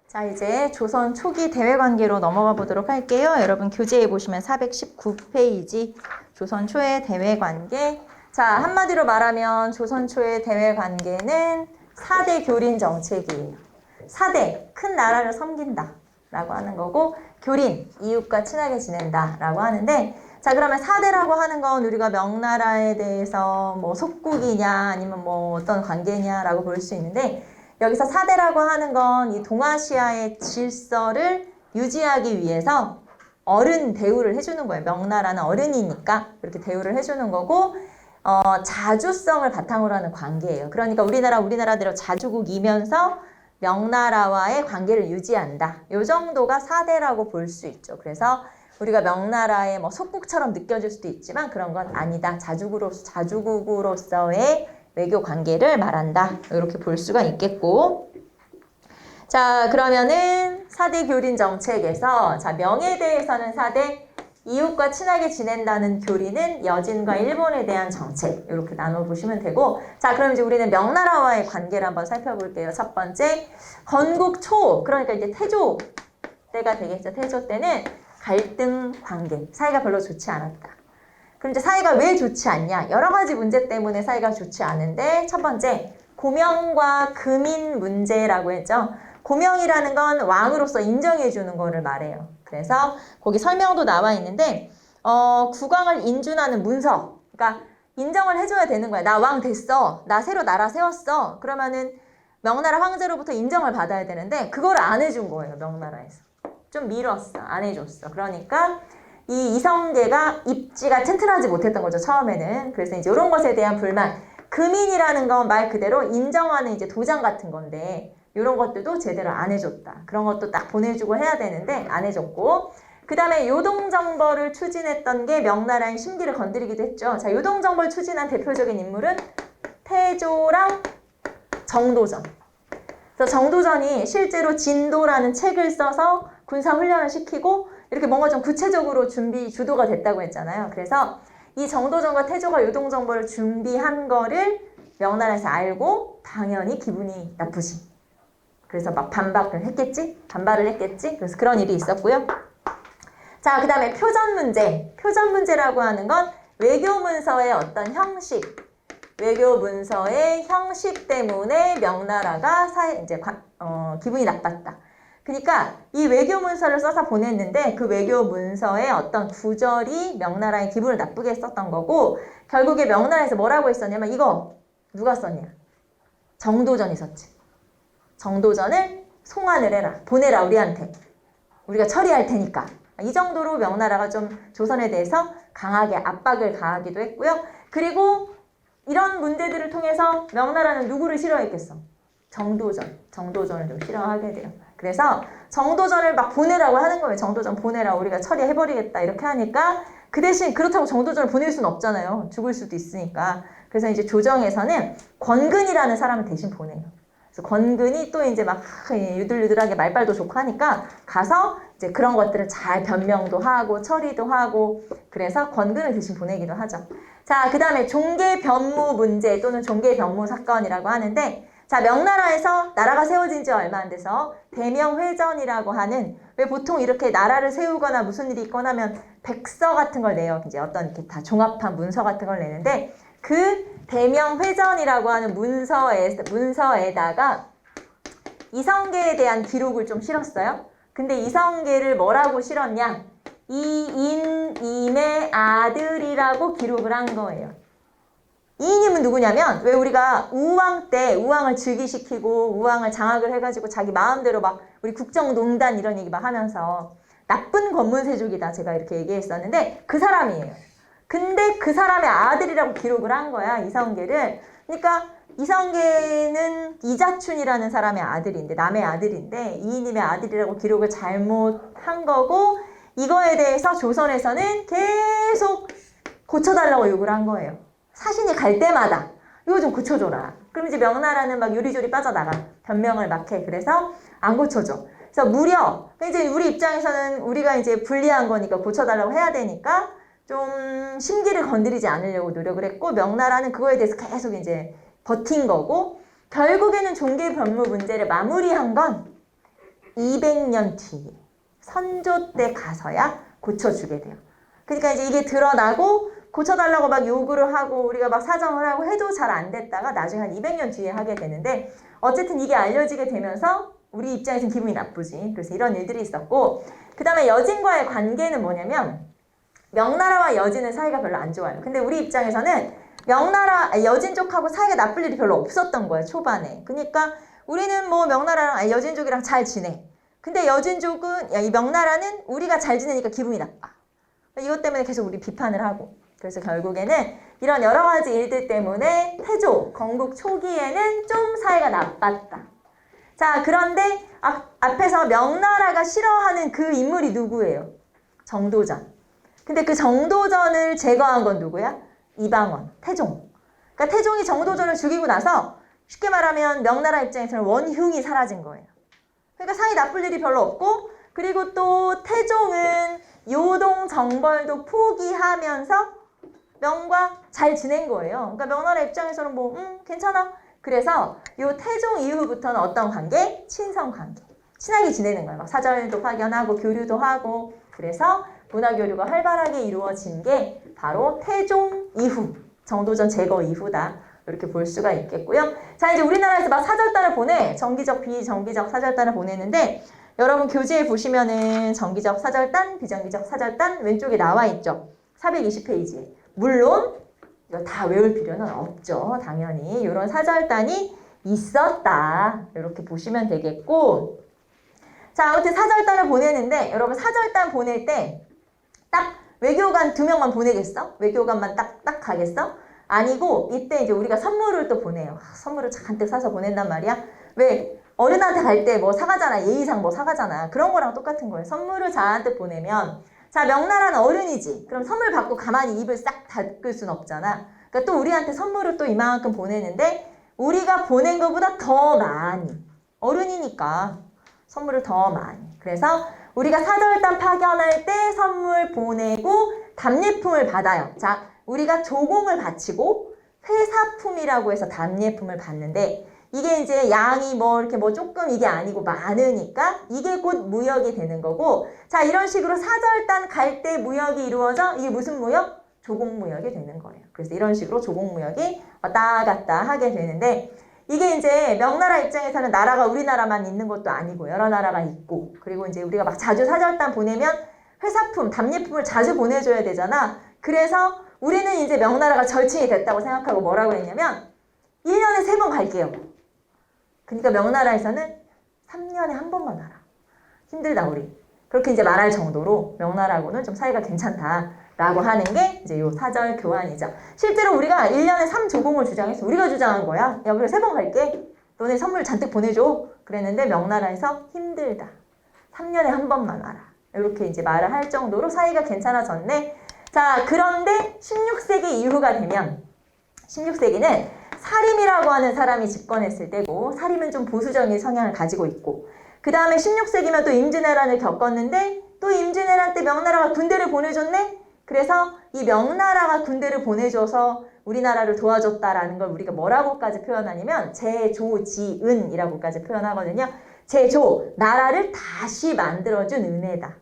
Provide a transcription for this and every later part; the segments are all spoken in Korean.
자, 이제 조선 초기 대외관계로 넘어가 보도록 할게요. 여러분 교재에 보시면 419페이지 조선 초의 대외관계. 자, 한마디로 말하면 조선 초의 대외관계는 4대 교린 정책이에요. 4대, 큰 나라를 섬긴다 라고 하는 거고, 교린, 이웃과 친하게 지낸다 라고 하는데, 자, 그러면 4대라고 하는 건 우리가 명나라에 대해서 뭐 속국이냐 아니면 뭐 어떤 관계냐라고 볼 수 있는데, 여기서 4대라고 하는 건 이 동아시아의 질서를 유지하기 위해서 어른 대우를 해주는 거예요. 명나라는 어른이니까 그렇게 대우를 해주는 거고, 자주성을 바탕으로 하는 관계예요. 그러니까 우리나라대로 자주국이면서 명나라와의 관계를 유지한다. 이 정도가 4대라고 볼 수 있죠. 그래서 우리가 명나라의 뭐 속국처럼 느껴질 수도 있지만 그런 건 아니다. 자주국으로서의 외교 관계를 말한다. 이렇게 볼 수가 있겠고. 자, 그러면은 4대 교린 정책에서, 자, 명에 대해서는 4대, 이웃과 친하게 지낸다는 교리는 여진과 일본에 대한 정책. 이렇게 나눠보시면 되고. 자, 그럼 이제 우리는 명나라와의 관계를 한번 살펴볼게요. 첫 번째, 건국 초, 그러니까 이제 태조 때가 되겠죠. 태조 때는 갈등 관계, 사이가 별로 좋지 않았다. 그럼 이제 사이가 왜 좋지 않냐? 여러 가지 문제 때문에 사이가 좋지 않은데, 첫 번째, 고명과 금인 문제라고 했죠. 고명이라는 건 왕으로서 인정해주는 거를 말해요. 그래서 거기 설명도 나와 있는데, 국왕을 인준하는 문서. 그러니까 인정을 해줘야 되는 거야. 나 왕 됐어. 나 새로 나라 세웠어. 그러면은 명나라 황제로부터 인정을 받아야 되는데, 그걸 안 해준 거예요, 명나라에서. 좀 미뤘어. 안 해줬어. 그러니까 이 이성계가 입지가 튼튼하지 못했던 거죠, 처음에는. 그래서 이제 이런 것에 대한 불만. 금인이라는 건 말 그대로 인정하는 이제 도장 같은 건데, 이런 것들도 제대로 안 해줬다. 그런 것도 딱 보내주고 해야 되는데, 안 해줬고. 그 다음에 요동정벌을 추진했던 게 명나라의 심기를 건드리기도 했죠. 자, 요동정벌 추진한 대표적인 인물은 태조랑 정도전. 그래서 정도전이 실제로 진도라는 책을 써서 군사훈련을 시키고, 이렇게 뭔가 좀 구체적으로 주도가 됐다고 했잖아요. 그래서 이 정도전과 태조가 요동정벌을 준비한 거를 명나라에서 알고 당연히 기분이 나쁘지. 그래서 막 반발을 했겠지? 그래서 그런 일이 있었고요. 자, 그 다음에 표전 문제. 표전 문제라고 하는 건 외교문서의 어떤 형식. 외교문서의 형식 때문에 명나라가 기분이 나빴다. 그러니까 이 외교문서를 써서 보냈는데 그 외교문서의 어떤 구절이 명나라의 기분을 나쁘게 썼던 거고, 결국에 명나라에서 뭐라고 했었냐면, 이거 누가 썼냐? 정도전이 썼지. 정도전을 송환을 해라. 보내라, 우리한테. 우리가 처리할 테니까. 이 정도로 명나라가 좀 조선에 대해서 강하게 압박을 가하기도 했고요. 그리고 이런 문제들을 통해서 명나라는 누구를 싫어했겠어? 정도전을 좀 싫어하게 돼요. 그래서 정도전을 막 보내라고 하는 거예요. 정도전 보내라. 우리가 처리해버리겠다. 이렇게 하니까 그 대신 그렇다고 정도전을 보낼 수는 없잖아요. 죽을 수도 있으니까. 그래서 이제 조정에서는 권근이라는 사람을 대신 보내요. 그래서 권근이 또 이제 막 유들유들하게 말빨도 좋고 하니까 가서 이제 그런 것들을 잘 변명도 하고 처리도 하고, 그래서 권근을 대신 보내기도 하죠. 자, 그 다음에 종계변무 문제 또는 종계변무 사건이라고 하는데, 자, 명나라에서 나라가 세워진 지 얼마 안 돼서 대명회전이라고 하는, 왜 보통 이렇게 나라를 세우거나 무슨 일이 있거나 하면 백서 같은 걸 내요. 이제 어떤 이렇게 다 종합한 문서 같은 걸 내는데, 그 대명회전이라고 하는 문서에다가 이성계에 대한 기록을 좀 실었어요. 근데 이성계를 뭐라고 실었냐? 이인임의 아들이라고 기록을 한 거예요. 이인임은 누구냐면, 왜 우리가 우왕 때 우왕을 즉위시키고 우왕을 장악을 해가지고 자기 마음대로 막 우리 국정농단 이런 얘기 막 하면서 나쁜 권문세족이다 제가 이렇게 얘기했었는데, 그 사람이에요. 근데 그 사람의 아들이라고 기록을 한 거야, 이성계를. 그러니까 이성계는 이자춘이라는 사람의 아들인데, 남의 아들인데 이인임의 아들이라고 기록을 잘못한 거고, 이거에 대해서 조선에서는 계속 고쳐달라고 요구를 한 거예요. 사신이 갈 때마다 이거 좀 고쳐줘라. 그럼 이제 명나라는 막 요리조리 빠져나가. 변명을 막 해. 그래서 안 고쳐줘. 그래서 무려 이제 우리 입장에서는 우리가 이제 불리한 거니까 고쳐달라고 해야 되니까 좀 심기를 건드리지 않으려고 노력을 했고, 명나라는 그거에 대해서 계속 이제 버틴 거고, 결국에는 종계변무 문제를 마무리한 건 200년 뒤에 선조 때 가서야 고쳐주게 돼요. 그러니까 이제 이게 드러나고 고쳐달라고 막 요구를 하고 우리가 막 사정을 하고 해도 잘 안 됐다가 나중에 한 200년 뒤에 하게 되는데 어쨌든 이게 알려지게 되면서 우리 입장에서는 기분이 나쁘지. 그래서 이런 일들이 있었고 그 다음에 여진과의 관계는 뭐냐면 명나라와 여진은 사이가 별로 안 좋아요. 근데 우리 입장에서는 여진 쪽하고 사이가 나쁠 일이 별로 없었던 거예요. 초반에. 그러니까 우리는 뭐 명나라랑 여진족이랑 잘 지내. 근데 여진족은 이 명나라는 우리가 잘 지내니까 기분이 나빠. 이것 때문에 계속 우리 비판을 하고 그래서 결국에는 이런 여러 가지 일들 때문에 태조, 건국 초기에는 좀 사이가 나빴다. 자, 그런데 앞에서 명나라가 싫어하는 그 인물이 누구예요? 정도전. 근데 그 정도전을 제거한 건 누구야? 이방원, 태종. 그러니까 태종이 정도전을 죽이고 나서 쉽게 말하면 명나라 입장에서는 원흉이 사라진 거예요. 그러니까 사이 나쁠 일이 별로 없고 그리고 또 태종은 요동 정벌도 포기하면서 명과 잘 지낸 거예요. 그러니까 명나라 입장에서는 뭐 괜찮아. 그래서 요 태종 이후부터는 어떤 관계? 친선 관계. 친하게 지내는 거예요. 막 사절도 파견하고 교류도 하고 그래서 문화교류가 활발하게 이루어진 게 바로 태종 이후, 정도전 제거 이후다. 이렇게 볼 수가 있겠고요. 자, 이제 우리나라에서 막 사절단을 보내. 정기적, 비정기적 사절단을 보내는데 여러분 교재에 보시면은 정기적 사절단, 비정기적 사절단 왼쪽에 나와 있죠. 420페이지에. 물론 이거 다 외울 필요는 없죠. 당연히 이런 사절단이 있었다. 이렇게 보시면 되겠고 자, 아무튼 사절단을 보내는데 여러분 사절단 보낼 때 딱 외교관 2명만 보내겠어? 외교관만 딱 가겠어? 아니고 이때 이제 우리가 선물을 또 보내요. 선물을 잔뜩 사서 보낸단 말이야. 왜? 어른한테 갈 때 뭐 사가잖아. 예의상 뭐 사가잖아. 그런 거랑 똑같은 거예요. 선물을 잔뜩 보내면 자, 명나라는 어른이지. 그럼 선물 받고 가만히 입을 싹 닫을 순 없잖아. 그러니까 또 우리한테 선물을 또 이만큼 보내는데 우리가 보낸 것보다 더 많이. 어른이니까 선물을 더 많이. 그래서 우리가 사절단 파견할 때 선물 보내고 답례품을 받아요. 자, 우리가 조공을 바치고 회사품이라고 해서 답례품을 받는데 이게 이제 양이 뭐 이렇게 뭐 조금 이게 아니고 많으니까 이게 곧 무역이 되는 거고 자, 이런 식으로 사절단 갈 때 무역이 이루어져 이게 무슨 무역? 조공무역이 되는 거예요. 그래서 이런 식으로 조공무역이 왔다 갔다 하게 되는데 이게 이제 명나라 입장에서는 나라가 우리나라만 있는 것도 아니고 여러 나라가 있고 그리고 이제 우리가 막 자주 사절단 보내면 회사품, 답례품을 자주 보내줘야 되잖아. 그래서 우리는 이제 명나라가 절친이 됐다고 생각하고 뭐라고 했냐면 1년에 3번 갈게요. 그러니까 명나라에서는 3년에 한 번만 와라. 힘들다 우리. 그렇게 이제 말할 정도로 명나라하고는 좀 사이가 괜찮다라고 하는 게 이제 요 사절 교환이죠. 실제로 우리가 1년에 3조공을 주장해서 우리가 주장한 거야. 야, 우리가 3번 갈게. 너네 선물 잔뜩 보내줘. 그랬는데 명나라에서 힘들다. 3년에 한 번만 와라. 이렇게 이제 말을 할 정도로 사이가 괜찮아졌네. 자, 그런데 16세기 이후가 되면 16세기는 사림이라고 하는 사람이 집권했을 때고 사림은 좀 보수적인 성향을 가지고 있고 그 다음에 16세기면 또 임진왜란을 겪었는데 또 임진왜란 때 명나라가 군대를 보내줬네? 그래서 이 명나라가 군대를 보내줘서 우리나라를 도와줬다라는 걸 우리가 뭐라고까지 표현하냐면 제조지은이라고까지 표현하거든요. 제조, 나라를 다시 만들어준 은혜다.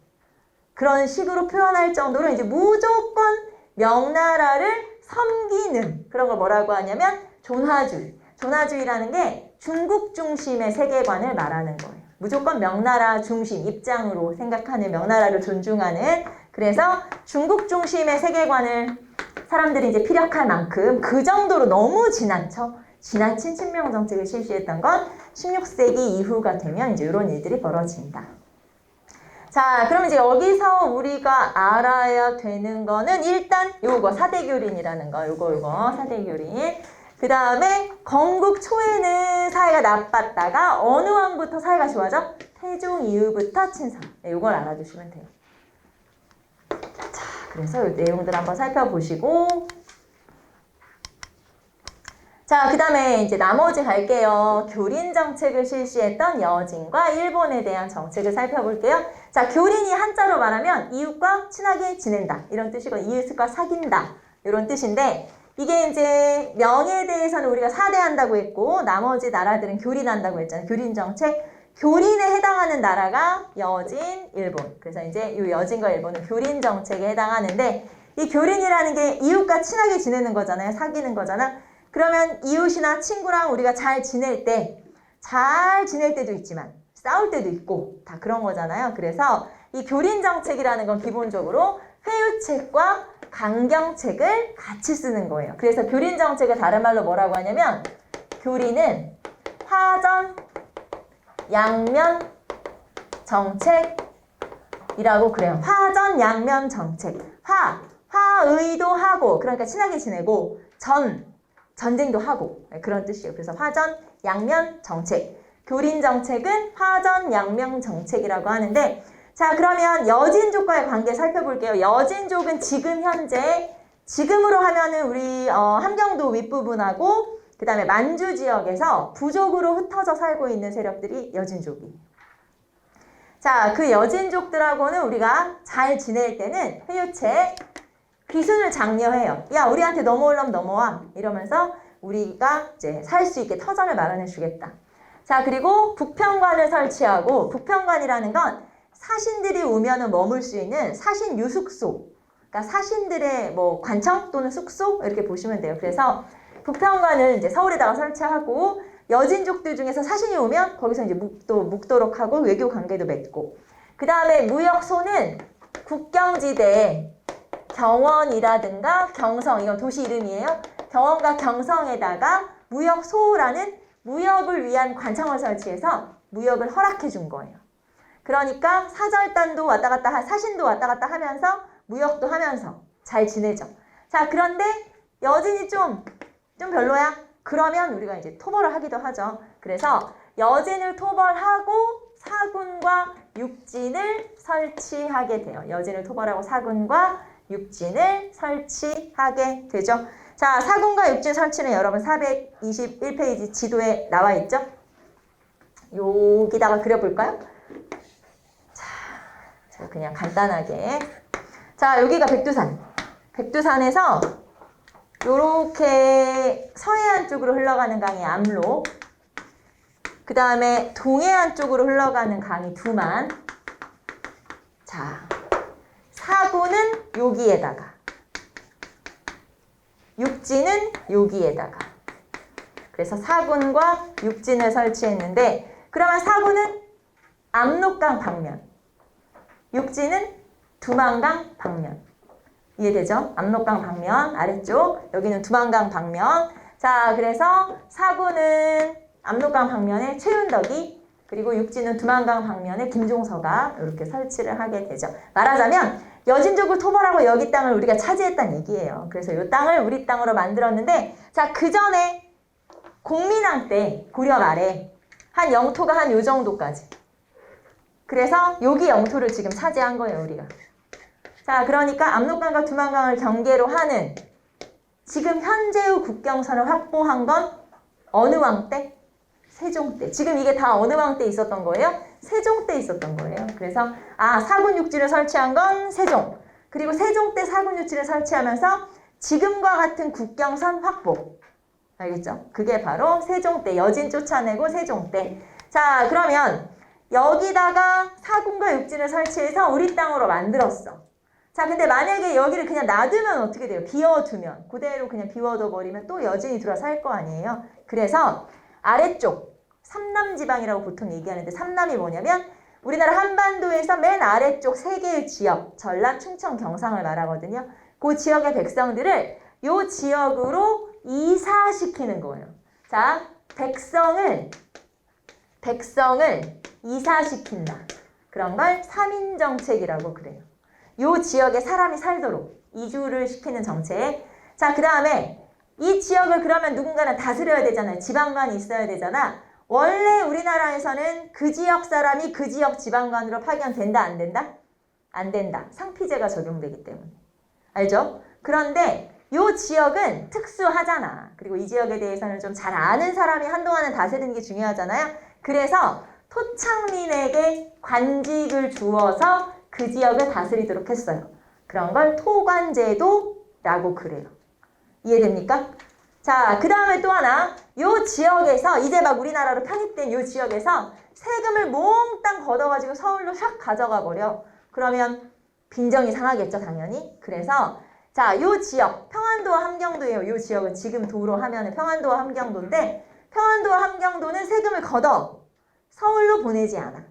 그런 식으로 표현할 정도로 이제 무조건 명나라를 섬기는 그런 걸 뭐라고 하냐면 존화주의. 존화주의라는 게 중국 중심의 세계관을 말하는 거예요. 무조건 명나라 중심 입장으로 생각하는 명나라를 존중하는 그래서 중국 중심의 세계관을 사람들이 이제 피력할 만큼 그 정도로 너무 지나친 친명 정책을 실시했던 건 16세기 이후가 되면 이제 이런 일들이 벌어진다. 자, 그럼 이제 여기서 우리가 알아야 되는 거는 일단 요거 사대교린이라는 거, 요거 사대교린. 그 다음에 건국 초에는 사이가 나빴다가 어느 왕부터 사이가 좋아져? 태종 이후부터 친선. 네, 요걸 알아두시면 돼요. 자, 그래서 이 내용들 한번 살펴보시고 자, 그 다음에 이제 나머지 갈게요. 교린 정책을 실시했던 여진과 일본에 대한 정책을 살펴볼게요. 자, 교린이 한자로 말하면 이웃과 친하게 지낸다. 이런 뜻이고 이웃과 사귄다. 이런 뜻인데 이게 이제 명에 대해서는 우리가 사대한다고 했고 나머지 나라들은 교린한다고 했잖아요. 교린 정책. 교린에 해당하는 나라가 여진, 일본. 그래서 이제 이 여진과 일본은 교린 정책에 해당하는데 이 교린이라는 게 이웃과 친하게 지내는 거잖아요. 사귀는 거잖아. 그러면 이웃이나 친구랑 우리가 잘 지낼 때도 있지만 싸울 때도 있고 다 그런 거잖아요. 그래서 이 교린 정책이라는 건 기본적으로 회유책과 강경책을 같이 쓰는 거예요. 그래서 교린 정책을 다른 말로 뭐라고 하냐면 교린은 화전, 양면 정책이라고 그래요. 화전, 양면 정책. 화의도 하고 그러니까 친하게 지내고 전쟁도 하고 그런 뜻이에요. 그래서 화전, 양면 정책. 교린 정책은 화전, 양면 정책이라고 하는데 자 그러면 여진족과의 관계 살펴볼게요. 여진족은 지금 현재 지금으로 하면은 우리 함경도 윗부분하고 그 다음에 만주 지역에서 부족으로 흩어져 살고 있는 세력들이 여진족이에요. 자, 그 여진족들하고는 우리가 잘 지낼 때는 회유책 귀순을 장려해요. 야, 우리한테 넘어오려면 넘어와. 이러면서 우리가 이제 살 수 있게 터전을 마련해 주겠다. 자, 그리고 북평관을 설치하고 북평관이라는 건 사신들이 오면은 머물 수 있는 사신 유숙소. 그러니까 사신들의 뭐 관청 또는 숙소 이렇게 보시면 돼요. 그래서 북평관을 이제 서울에다가 설치하고 여진족들 중에서 사신이 오면 거기서 이제 묵도록 하고 외교 관계도 맺고 그 다음에 무역소는 국경지대에 경원이라든가 경성 이건 도시 이름이에요. 경원과 경성에다가 무역소라는 무역을 위한 관청을 설치해서 무역을 허락해 준 거예요. 그러니까 사절단도 왔다 갔다 사신도 왔다 갔다 하면서 무역도 하면서 잘 지내죠. 자 그런데 여진이 좀 별로야? 그러면 우리가 이제 토벌을 하기도 하죠. 그래서 여진을 토벌하고 사군과 육진을 설치하게 돼요. 여진을 토벌하고 사군과 육진을 설치하게 되죠. 자, 사군과 육진 설치는 여러분 421페이지 지도에 나와 있죠? 여기다가 그려볼까요? 자, 그냥 간단하게. 자, 여기가 백두산. 백두산에서 요렇게 서해안 쪽으로 흘러가는 강이 압록. 그 다음에 동해안 쪽으로 흘러가는 강이 두만. 자, 사군은 여기에다가. 육진은 여기에다가. 그래서 사군과 육진을 설치했는데 그러면 사군은 압록강 방면. 육진은 두만강 방면. 이해되죠? 압록강 방면 아래쪽 여기는 두만강 방면. 자 그래서 사군은 압록강 방면에 최윤덕이 그리고 육진은 두만강 방면에 김종서가 이렇게 설치를 하게 되죠. 말하자면 여진족을 토벌하고 여기 땅을 우리가 차지했다는 얘기예요. 그래서 이 땅을 우리 땅으로 만들었는데 자 그 전에 공민왕 때 고려 말에 한 영토가 한 요 정도까지. 그래서 여기 영토를 지금 차지한 거예요 우리가. 자 그러니까 압록강과 두만강을 경계로 하는 지금 현재의 국경선을 확보한 건 어느 왕 때? 세종 때. 지금 이게 다 어느 왕 때 있었던 거예요? 세종 때 있었던 거예요. 그래서 사군 육지를 설치한 건 세종. 그리고 세종 때 사군 육지를 설치하면서 지금과 같은 국경선 확보. 알겠죠? 그게 바로 세종 때. 여진 쫓아내고 세종 때. 자 그러면 여기다가 사군과 육지를 설치해서 우리 땅으로 만들었어. 자 근데 만약에 여기를 그냥 놔두면 어떻게 돼요? 비워두면. 그대로 그냥 비워둬 버리면 또 여진이 들어와서 할 거 아니에요? 그래서 아래쪽 삼남지방이라고 보통 얘기하는데 삼남이 뭐냐면 우리나라 한반도에서 맨 아래쪽 세 개의 지역 전라, 충청, 경상을 말하거든요. 그 지역의 백성들을 요 지역으로 이사시키는 거예요. 자, 백성을 이사시킨다. 그런 걸 삼인정책이라고 그래요. 요 지역에 사람이 살도록 이주를 시키는 정책. 자, 그 다음에 이 지역을 그러면 누군가는 다스려야 되잖아요. 지방관이 있어야 되잖아. 원래 우리나라에서는 그 지역 사람이 그 지역 지방관으로 파견된다, 안 된다? 안 된다. 상피제가 적용되기 때문에. 알죠? 그런데 요 지역은 특수하잖아. 그리고 이 지역에 대해서는 좀 잘 아는 사람이 한동안은 다스리는 게 중요하잖아요. 그래서 토착민에게 관직을 주어서 그 지역을 다스리도록 했어요. 그런 걸 토관제도라고 그래요. 이해됩니까? 자, 그 다음에 또 하나. 요 지역에서 이제 막 우리나라로 편입된 요 지역에서 세금을 몽땅 걷어가지고 서울로 샥 가져가 버려. 그러면 빈정이 상하겠죠, 당연히. 그래서 자, 요 지역, 평안도와 함경도예요. 요 지역은 지금 도로 하면은 평안도와 함경도인데 평안도와 함경도는 세금을 걷어 서울로 보내지 않아.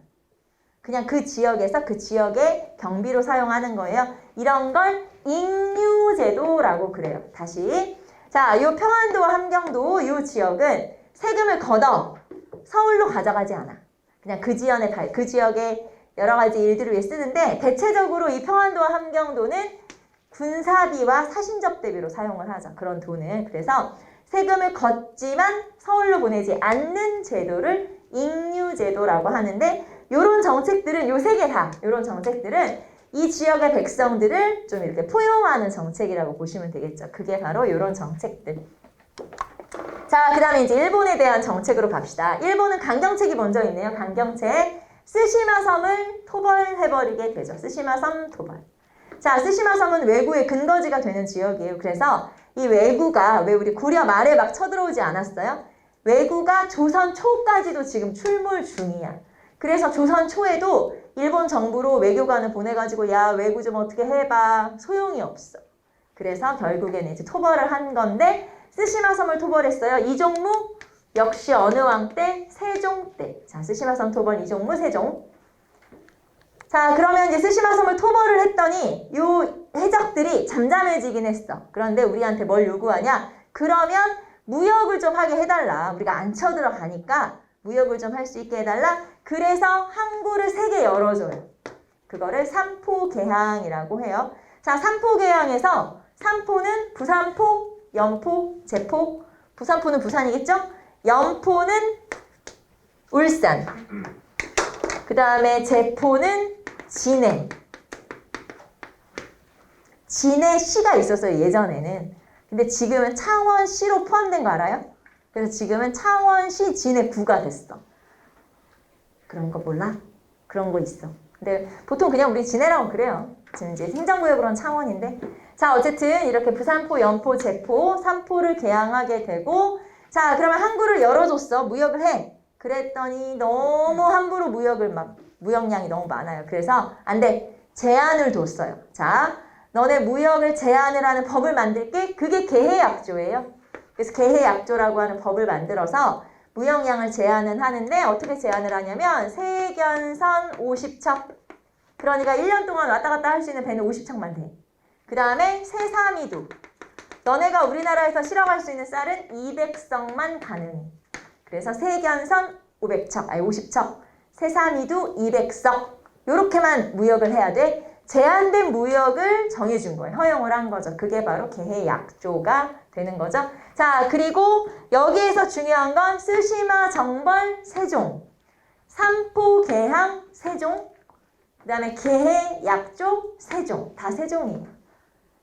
그냥 그 지역에서 그 지역의 경비로 사용하는 거예요. 이런 걸 잉유제도라고 그래요. 다시. 자, 요 평안도와 함경도 요 지역은 세금을 걷어 서울로 가져가지 않아. 그냥 그 지역의 여러 가지 일들을 위해 쓰는데 대체적으로 이 평안도와 함경도는 군사비와 사신접대비로 사용을 하죠. 그런 돈을. 그래서 세금을 걷지만 서울로 보내지 않는 제도를 잉유제도라고 하는데 요런 정책들은 요 세 개 다 요런 정책들은 이 지역의 백성들을 좀 이렇게 포용하는 정책이라고 보시면 되겠죠. 그게 바로 요런 정책들. 자, 그 다음에 이제 일본에 대한 정책으로 갑시다. 일본은 강경책이 먼저 있네요. 강경책. 쓰시마 섬을 토벌해버리게 되죠. 쓰시마 섬 토벌. 자, 쓰시마 섬은 왜구의 근거지가 되는 지역이에요. 그래서 이 왜구가 왜 우리 고려 말에 막 쳐들어오지 않았어요? 왜구가 조선 초까지도 지금 출몰 중이야. 그래서 조선 초에도 일본 정부로 외교관을 보내가지고 야, 왜구 좀 어떻게 해봐. 소용이 없어. 그래서 결국에는 이제 토벌을 한 건데 쓰시마 섬을 토벌했어요. 이종무 역시 어느 왕 때? 세종 때. 자, 쓰시마 섬 토벌 이종무 세종. 자, 그러면 이제 쓰시마 섬을 토벌을 했더니 요 해적들이 잠잠해지긴 했어. 그런데 우리한테 뭘 요구하냐? 그러면 무역을 좀 하게 해달라. 우리가 안 쳐들어가니까 무역을 좀 할 수 있게 해달라. 그래서 항구를 3개 열어줘요. 그거를 삼포개항이라고 해요. 자, 삼포개항에서 삼포는 부산포, 연포, 제포. 부산포는 부산이겠죠? 연포는 울산. 그 다음에 제포는 진해. 진해시가 있었어요, 예전에는. 근데 지금은 창원시로 포함된 거 알아요? 그래서 지금은 창원시 진해구가 됐어. 그런 거 몰라? 그런 거 있어. 근데 보통 그냥 우리 진해라고 그래요. 지금 이제 행정구역으로는 창원인데. 자, 어쨌든 이렇게 부산포, 연포, 제포, 삼포를 개항하게 되고, 자, 그러면 항구를 열어줬어. 무역을 해. 그랬더니 너무 함부로 무역량이 너무 많아요. 그래서 안 돼. 제한을 뒀어요. 자, 너네 무역을 제한을 하는 법을 만들게. 그게 계해약조예요. 그래서 계해약조라고 하는 법을 만들어서 무역량을 제한은 하는데 어떻게 제한을 하냐면 세견선 50척. 그러니까 1년 동안 왔다 갔다 할 수 있는 배는 50척만 돼. 그 다음에 새사미두. 너네가 우리나라에서 실어갈 수 있는 쌀은 200석만 가능해. 그래서 세견선 50척, 새사미두 200석. 요렇게만 무역을 해야 돼. 제한된 무역을 정해준 거예요. 허용을 한 거죠. 그게 바로 계해약조가 되는 거죠. 자, 그리고 여기에서 중요한 건 쓰시마 정벌 세종, 삼포개항 세종, 그 다음에 계해약조 세종. 다 세종이에요.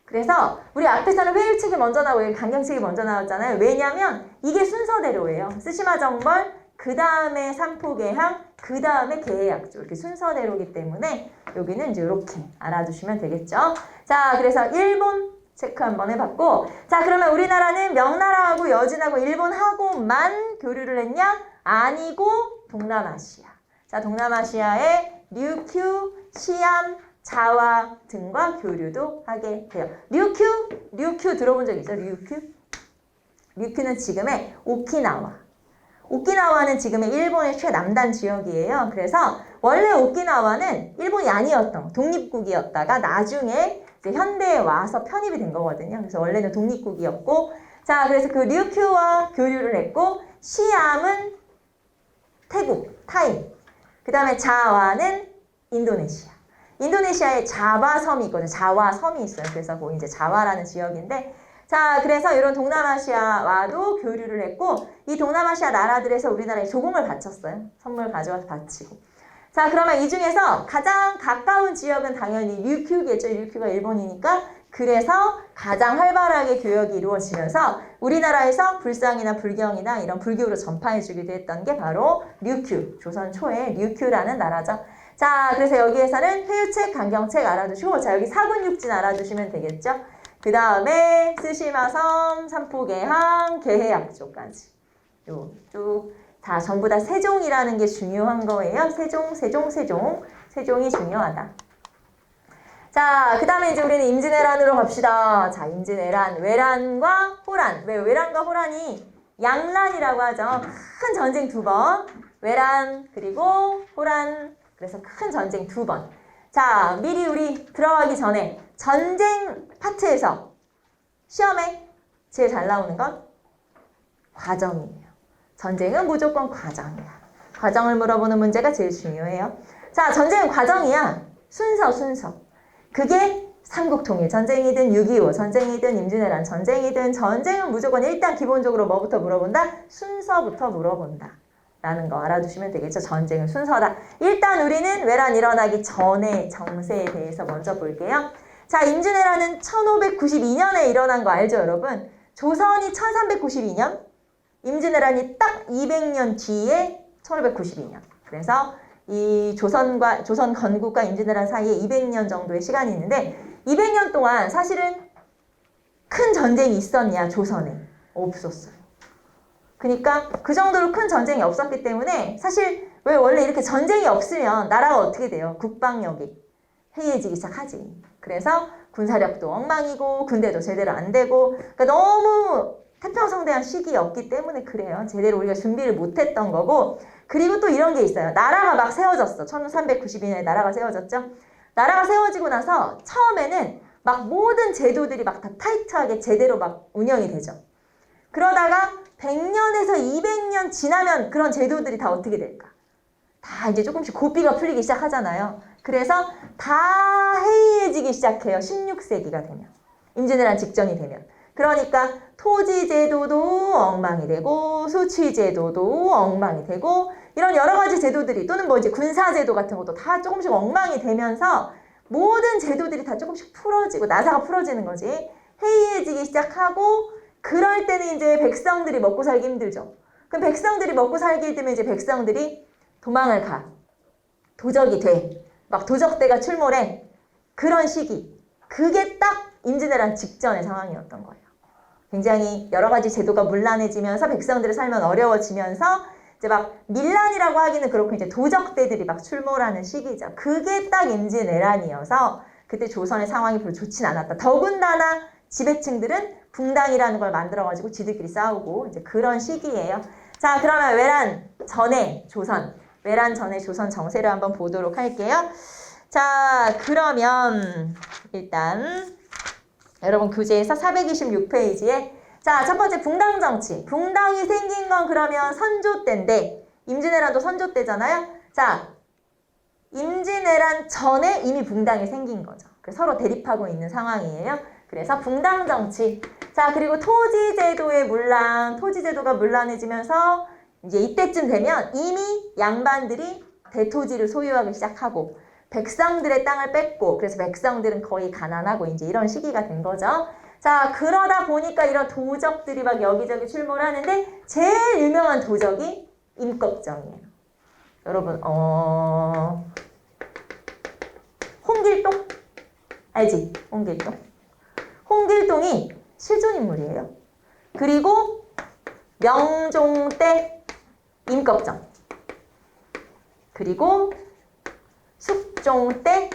그래서 우리 앞에서는 회유책이 먼저 나오고 강경책이 먼저 나왔잖아요. 왜냐면 이게 순서대로예요. 쓰시마 정벌, 그 다음에 삼포개항, 그 다음에 계해약조. 이렇게 순서대로이기 때문에 여기는 이제 이렇게 알아두시면 되겠죠. 자, 그래서 일본 체크 한번 해봤고, 자, 그러면 우리나라는 명나라하고 여진하고 일본하고만 교류를 했냐? 아니고 동남아시아. 자, 동남아시아의 류큐, 시암, 자와 등과 교류도 하게 돼요. 류큐 들어본 적 있죠? 류큐는 지금의 오키나와. 오키나와는 지금의 일본의 최남단 지역이에요. 그래서 원래 오키나와는 일본이 아니었던 독립국이었다가 나중에 이제 현대에 와서 편입이 된 거거든요. 그래서 원래는 독립국이었고, 자, 그래서 그 류큐와 교류를 했고, 시암은 태국, 타이. 그 다음에 자와는 인도네시아. 인도네시아에 자바 섬이 있거든요. 자와 섬이 있어요. 그래서 뭐 이제 자와라는 지역인데, 자, 그래서 이런 동남아시아와도 교류를 했고, 이 동남아시아 나라들에서 우리나라에 조공을 바쳤어요. 선물 가져와서 바치고. 자, 그러면 이 중에서 가장 가까운 지역은 당연히 류큐겠죠. 류큐가 일본이니까. 그래서 가장 활발하게 교역이 이루어지면서 우리나라에서 불상이나 불경이나 이런 불교로 전파해주기도 했던 게 바로 류큐, 조선 초의 류큐라는 나라죠. 자, 그래서 여기에서는 회유책, 강경책 알아두시고, 자, 여기 사군육진 알아두시면 되겠죠. 그 다음에 스시마섬, 삼포개항, 계해약조까지. 요 쭉 다 전부 다 세종이라는 게 중요한 거예요. 세종이 중요하다. 자, 그 다음에 이제 우리는 임진왜란으로 갑시다. 자, 임진왜란, 외란과 호란. 왜 외란과 호란이 양란이라고 하죠. 큰 전쟁 2번. 외란 그리고 호란. 그래서 큰 전쟁 2번. 자, 미리 우리 들어가기 전에 전쟁 파트에서 시험에 제일 잘 나오는 건 과정이에요. 전쟁은 무조건 과정이야. 과정을 물어보는 문제가 제일 중요해요. 자, 전쟁은 과정이야. 순서. 그게 삼국통일 전쟁이든 6.25 전쟁이든 임진왜란 전쟁이든 전쟁은 무조건 일단 기본적으로 뭐부터 물어본다? 순서부터 물어본다. 라는 거 알아두시면 되겠죠. 전쟁은 순서다. 일단 우리는 외란 일어나기 전의 정세에 대해서 먼저 볼게요. 자, 임진왜란은 1592년에 일어난 거 알죠, 여러분? 조선이 1392년, 임진왜란이 딱 200년 뒤에 1592년. 그래서 이 조선 건국과 임진왜란 사이에 200년 정도의 시간이 있는데 200년 동안 사실은 큰 전쟁이 있었냐, 조선에? 없었어요. 그러니까 그 정도로 큰 전쟁이 없었기 때문에 사실 왜 원래 이렇게 전쟁이 없으면 나라가 어떻게 돼요? 국방력이 해이해지기 시작하지. 그래서 군사력도 엉망이고 군대도 제대로 안 되고 그러니까 너무 태평성대한 시기였기 때문에 그래요. 제대로 우리가 준비를 못했던 거고 그리고 또 이런 게 있어요. 나라가 막 세워졌어. 1392년에 나라가 세워졌죠. 나라가 세워지고 나서 처음에는 막 모든 제도들이 막 다 타이트하게 제대로 막 운영이 되죠. 그러다가 100년에서 200년 지나면 그런 제도들이 다 어떻게 될까? 다 이제 조금씩 고삐가 풀리기 시작하잖아요. 그래서 다 해이해지기 시작해요. 16세기가 되면. 임진왜란 직전이 되면. 그러니까 토지제도도 엉망이 되고 수취제도도 엉망이 되고 이런 여러 가지 제도들이 또는 뭐 이제 군사제도 같은 것도 다 조금씩 엉망이 되면서 모든 제도들이 다 조금씩 풀어지고 나사가 풀어지는 거지. 해이해지기 시작하고 그럴 때는 이제 백성들이 먹고 살기 힘들죠. 그럼 백성들이 먹고 살기 힘들면 이제 백성들이 도망을 가. 도적이 돼. 막 도적대가 출몰해. 그런 시기. 그게 딱 임진왜란 직전의 상황이었던 거예요. 굉장히 여러 가지 제도가 문란해지면서 백성들의 삶은 어려워지면서 이제 막 밀란이라고 하기는 그렇고 이제 도적대들이 막 출몰하는 시기죠. 그게 딱 임진왜란이어서 그때 조선의 상황이 별로 좋진 않았다. 더군다나 지배층들은 붕당이라는 걸 만들어가지고 지들끼리 싸우고 이제 그런 시기예요. 자, 그러면 외란 전에 조선, 외란 전에 조선 정세를 한번 보도록 할게요. 자, 그러면 일단 여러분 교재에서 426페이지에 자, 첫 번째 붕당 정치. 붕당이 생긴 건 그러면 선조 때인데 임진왜란도 선조 때잖아요. 자, 임진왜란 전에 이미 붕당이 생긴 거죠. 서로 대립하고 있는 상황이에요. 그래서 붕당 정치. 자, 그리고 토지제도의 문란, 토지제도가 문란해지면서 이제 이때쯤 되면 이미 양반들이 대토지를 소유하기 시작하고 백성들의 땅을 뺏고 그래서 백성들은 거의 가난하고 이제 이런 시기가 된 거죠. 자, 그러다 보니까 이런 도적들이 막 여기저기 출몰하는데 제일 유명한 도적이 임꺽정이에요. 여러분, 홍길동? 알지? 홍길동. 홍길동이 실존인물이에요. 그리고 명종 때 임꺽정. 그리고 숙종 때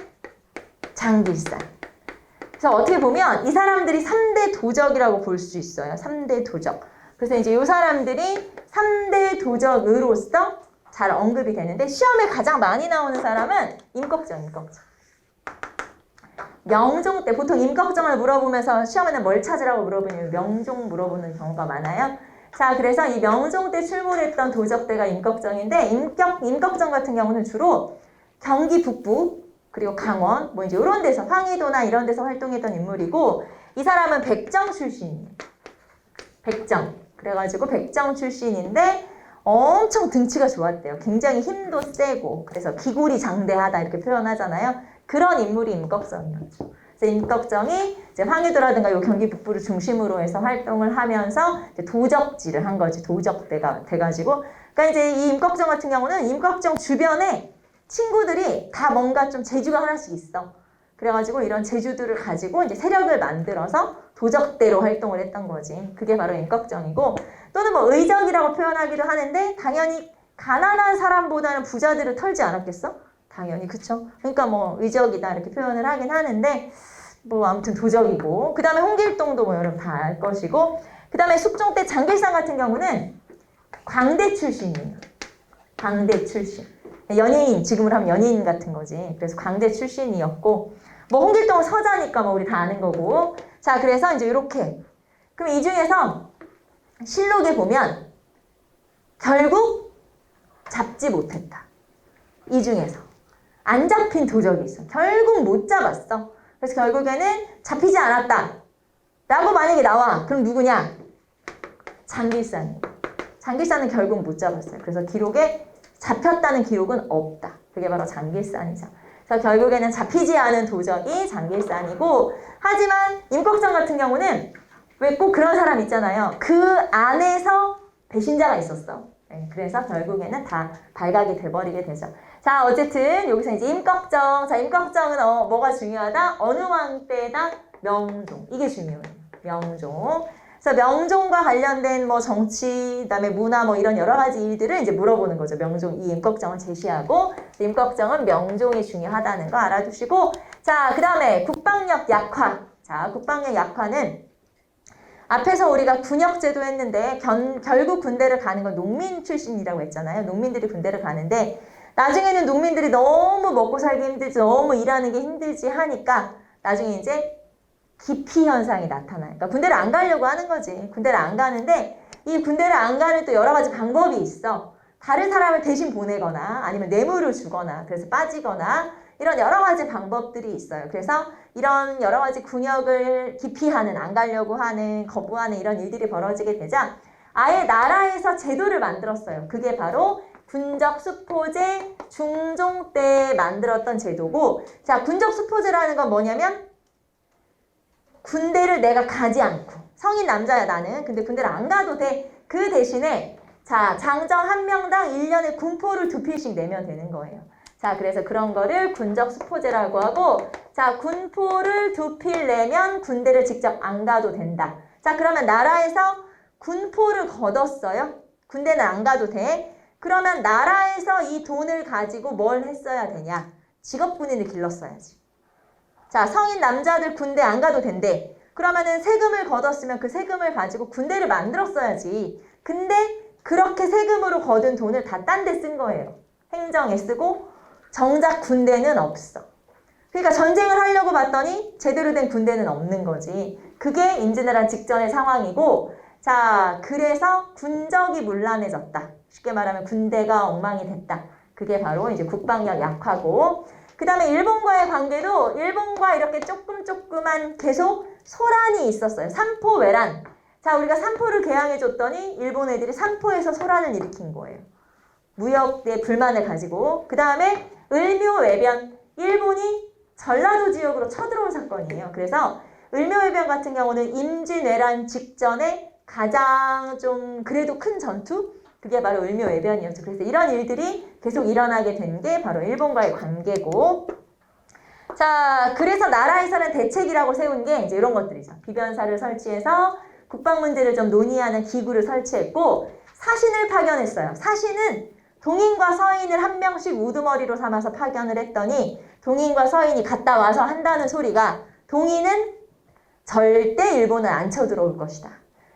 장길산. 그래서 어떻게 보면 이 사람들이 3대 도적이라고 볼 수 있어요. 3대 도적. 그래서 이제 이 사람들이 3대 도적으로서 잘 언급이 되는데 시험에 가장 많이 나오는 사람은 임꺽정. 명종 때 보통 임꺽정을 물어보면서 시험에는 뭘 찾으라고 물어보냐면 명종 물어보는 경우가 많아요. 자, 그래서 이 명종 때 출몰했던 도적대가 임꺽정인데 임꺽정 같은 경우는 주로 경기 북부 그리고 강원 뭐 이제 이런 데서 황해도나 이런 데서 활동했던 인물이고 이 사람은 백정 출신이에요. 백정. 그래가지고 백정 출신인데 엄청 등치가 좋았대요. 굉장히 힘도 세고 그래서 기골이 장대하다 이렇게 표현하잖아요. 그런 인물이 임꺽정이었죠. 그래서 임꺽정이 이제 황해도라든가 요 경기 북부를 중심으로 해서 활동을 하면서 이제 도적질을 한 거지. 도적대가 돼가지고. 그러니까 이제 이 임꺽정 같은 경우는 임꺽정 주변에 친구들이 다 뭔가 좀 재주가 하나씩 있어. 그래가지고 이런 재주들을 가지고 이제 세력을 만들어서 도적대로 활동을 했던 거지. 그게 바로 임꺽정이고, 또는 뭐 의적이라고 표현하기도 하는데, 당연히 가난한 사람보다는 부자들을 털지 않았겠어? 당연히, 그쵸? 그러니까 뭐 의적이다 이렇게 표현을 하긴 하는데, 뭐 아무튼 도적이고, 그 다음에 홍길동도 뭐 여러분 다 알 것이고, 그 다음에 숙종 때 장길산 같은 경우는 광대 출신이에요. 광대 출신. 연예인, 지금으로 하면 연예인 같은 거지. 그래서 광대 출신이었고, 뭐 홍길동은 서자니까 뭐 우리 다 아는 거고. 자, 그래서 이제 이렇게. 그럼 이 중에서 실록에 보면 결국 잡지 못했다. 이 중에서 안 잡힌 도적이 있어. 결국 못 잡았어. 그래서 결국에는 잡히지 않았다 라고 만약에 나와. 그럼 누구냐? 장길산. 장길산은 결국 못 잡았어요. 그래서 기록에 잡혔다는 기록은 없다. 그게 바로 장길산이죠. 그래서 결국에는 잡히지 않은 도적이 장길산이고, 하지만 임꺽정 같은 경우는 왜 꼭 그런 사람 있잖아요. 그 안에서 배신자가 있었어. 네, 그래서 결국에는 다 발각이 돼버리게 되죠. 자, 어쨌든 여기서 이제 임꺽정. 자, 임꺽정은 뭐가 중요하다? 어느 왕 때다? 명종. 이게 중요해요. 명종. 그래서 명종과 관련된 뭐 정치, 그다음에 문화 뭐 이런 여러 가지 일들을 이제 물어보는 거죠. 명종, 이 임꺽정을 제시하고, 임꺽정은 명종이 중요하다는 거 알아두시고, 자, 그 다음에 국방력 약화. 자, 국방력 약화는 앞에서 우리가 군역제도 했는데 결국 군대를 가는 건 농민 출신이라고 했잖아요. 농민들이 군대를 가는데 나중에는 농민들이 너무 먹고 살기 힘들지, 너무 일하는 게 힘들지 하니까 나중에 이제 기피 현상이 나타나요. 그러니까 군대를 안 가려고 하는 거지. 군대를 안 가는데 이 군대를 안 가는 또 여러 가지 방법이 있어. 다른 사람을 대신 보내거나 아니면 뇌물을 주거나 그래서 빠지거나 이런 여러 가지 방법들이 있어요. 그래서 이런 여러 가지 군역을 기피하는, 안 가려고 하는, 거부하는 이런 일들이 벌어지게 되자 아예 나라에서 제도를 만들었어요. 그게 바로 군적수포제 중종 때 만들었던 제도고, 자, 군적수포제라는 건 뭐냐면 군대를 내가 가지 않고, 성인 남자야 나는. 근데 군대를 안 가도 돼. 그 대신에 자, 장정 한 명당 1년에 군포를 2필씩 내면 되는 거예요. 자, 그래서 그런 거를 군적수포제라고 하고, 자, 군포를 2필 내면 군대를 직접 안 가도 된다. 자, 그러면 나라에서 군포를 걷었어요. 군대는 안 가도 돼. 그러면 나라에서 이 돈을 가지고 뭘 했어야 되냐? 직업군인을 길렀어야지. 자, 성인 남자들 군대 안 가도 된대. 그러면은 세금을 걷었으면 그 세금을 가지고 군대를 만들었어야지. 근데 그렇게 세금으로 거둔 돈을 다 딴 데 쓴 거예요. 행정에 쓰고 정작 군대는 없어. 그러니까 전쟁을 하려고 봤더니 제대로 된 군대는 없는 거지. 그게 임진왜란 직전의 상황이고, 자, 그래서 군적이 문란해졌다. 쉽게 말하면 군대가 엉망이 됐다. 그게 바로 이제 국방력 약화고, 그 다음에 일본과의 관계도 일본과 이렇게 조금만 계속 소란이 있었어요. 삼포외란. 자, 우리가 삼포를 개항해줬더니 일본 애들이 삼포에서 소란을 일으킨 거예요. 무역대 불만을 가지고. 그 다음에 을묘외변. 일본이 전라도 지역으로 쳐들어온 사건이에요. 그래서 을묘외변 같은 경우는 임진왜란 직전에 가장 좀 그래도 큰 전투? 그게 바로 을묘외변이었죠. 그래서 이런 일들이 계속 일어나게 된 게 바로 일본과의 관계고, 자, 그래서 나라에서는 대책이라고 세운 게 이제 이런 것들이죠. 비변사를 설치해서 국방 문제를 좀 논의하는 기구를 설치했고, 사신을 파견했어요. 사신은 동인과 서인을 한 명씩 우두머리로 삼아서 파견을 했더니 동인과 서인이 갔다 와서 한다는 소리가, 동인은 절대 일본을 안 쳐들어올 것이다.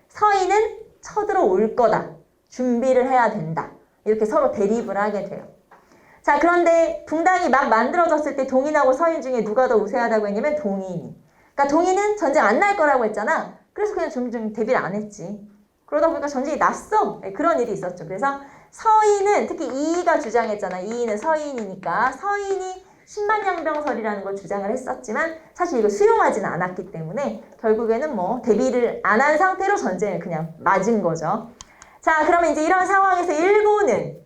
서인은 쳐들어올 거다. 준비를 해야 된다. 이렇게 서로 대립을 하게 돼요. 자, 그런데 붕당이 막 만들어졌을 때 동인하고 서인 중에 누가 더 우세하다고 했냐면 동인이. 그러니까 동인은 전쟁 안 날 거라고 했잖아. 그래서 그냥 좀 대비를 안 했지. 그러다 보니까 전쟁이 났어. 네, 그런 일이 있었죠. 그래서 서인은 특히 이이가 주장했잖아. 이이는 서인이니까 서인이 신만양병설이라는 걸 주장을 했었지만 사실 이거 수용하지는 않았기 때문에 결국에는 뭐 대비를 안 한 상태로 전쟁을 그냥 맞은 거죠. 자, 그러면 이제 이런 상황에서 일본은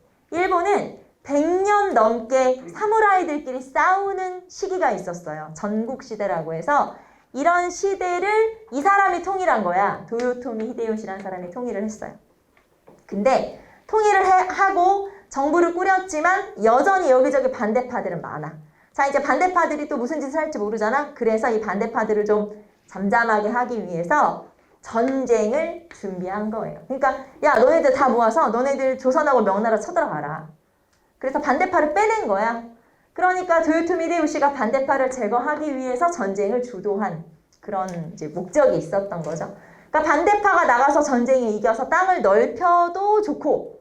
100년 넘게 사무라이들끼리 싸우는 시기가 있었어요. 전국시대라고 해서 이런 시대를 이 사람이 통일한 거야. 도요토미 히데요시라는 사람이 통일을 했어요. 근데 통일을 하고 정부를 꾸렸지만 여전히 여기저기 반대파들은 많아. 자, 이제 반대파들이 또 무슨 짓을 할지 모르잖아. 그래서 이 반대파들을 좀 잠잠하게 하기 위해서 전쟁을 준비한 거예요. 그러니까 야, 너네들 다 모아서 너네들 조선하고 명나라 쳐들어가라. 그래서 반대파를 빼낸 거야. 그러니까 도요토미 히데요시가 반대파를 제거하기 위해서 전쟁을 주도한 그런 이제 목적이 있었던 거죠. 그러니까 반대파가 나가서 전쟁에 이겨서 땅을 넓혀도 좋고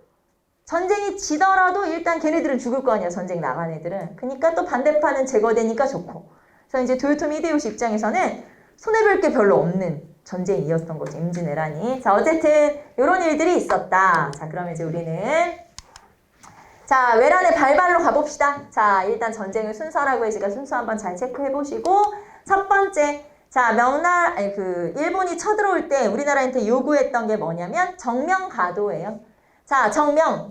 전쟁이 지더라도 일단 걔네들은 죽을 거 아니야. 전쟁 나간 애들은. 그러니까 또 반대파는 제거되니까 좋고. 그래서 이제 도요토미 히데요시 입장에서는 손해볼 게 별로 없는 전쟁이었던 거죠. 임진왜란이. 자, 어쨌든 이런 일들이 있었다. 자, 그러면 이제 우리는 자, 외란의 발발로 가봅시다. 자, 일단 전쟁의 순서라고 해지가 순서 한번 잘 체크해 보시고 첫 번째, 자, 일본이 쳐들어올 때 우리나라한테 요구했던 게 뭐냐면 정명가도예요. 자,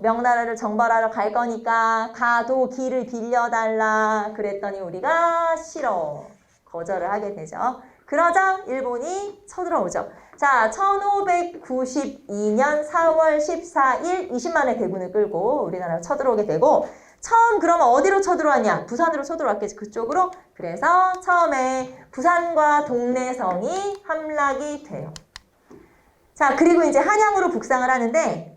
명나라를 정벌하러 갈 거니까 가도 길을 빌려달라. 그랬더니 우리가 싫어. 거절을 하게 되죠. 그러자 일본이 쳐들어오죠. 자, 1592년 4월 14일 20만의 대군을 끌고 우리나라로 쳐들어오게 되고 처음 그러면 어디로 쳐들어왔냐? 부산으로 쳐들어왔겠지. 그쪽으로. 그래서 처음에 부산과 동래성이 함락이 돼요. 자, 그리고 이제 한양으로 북상을 하는데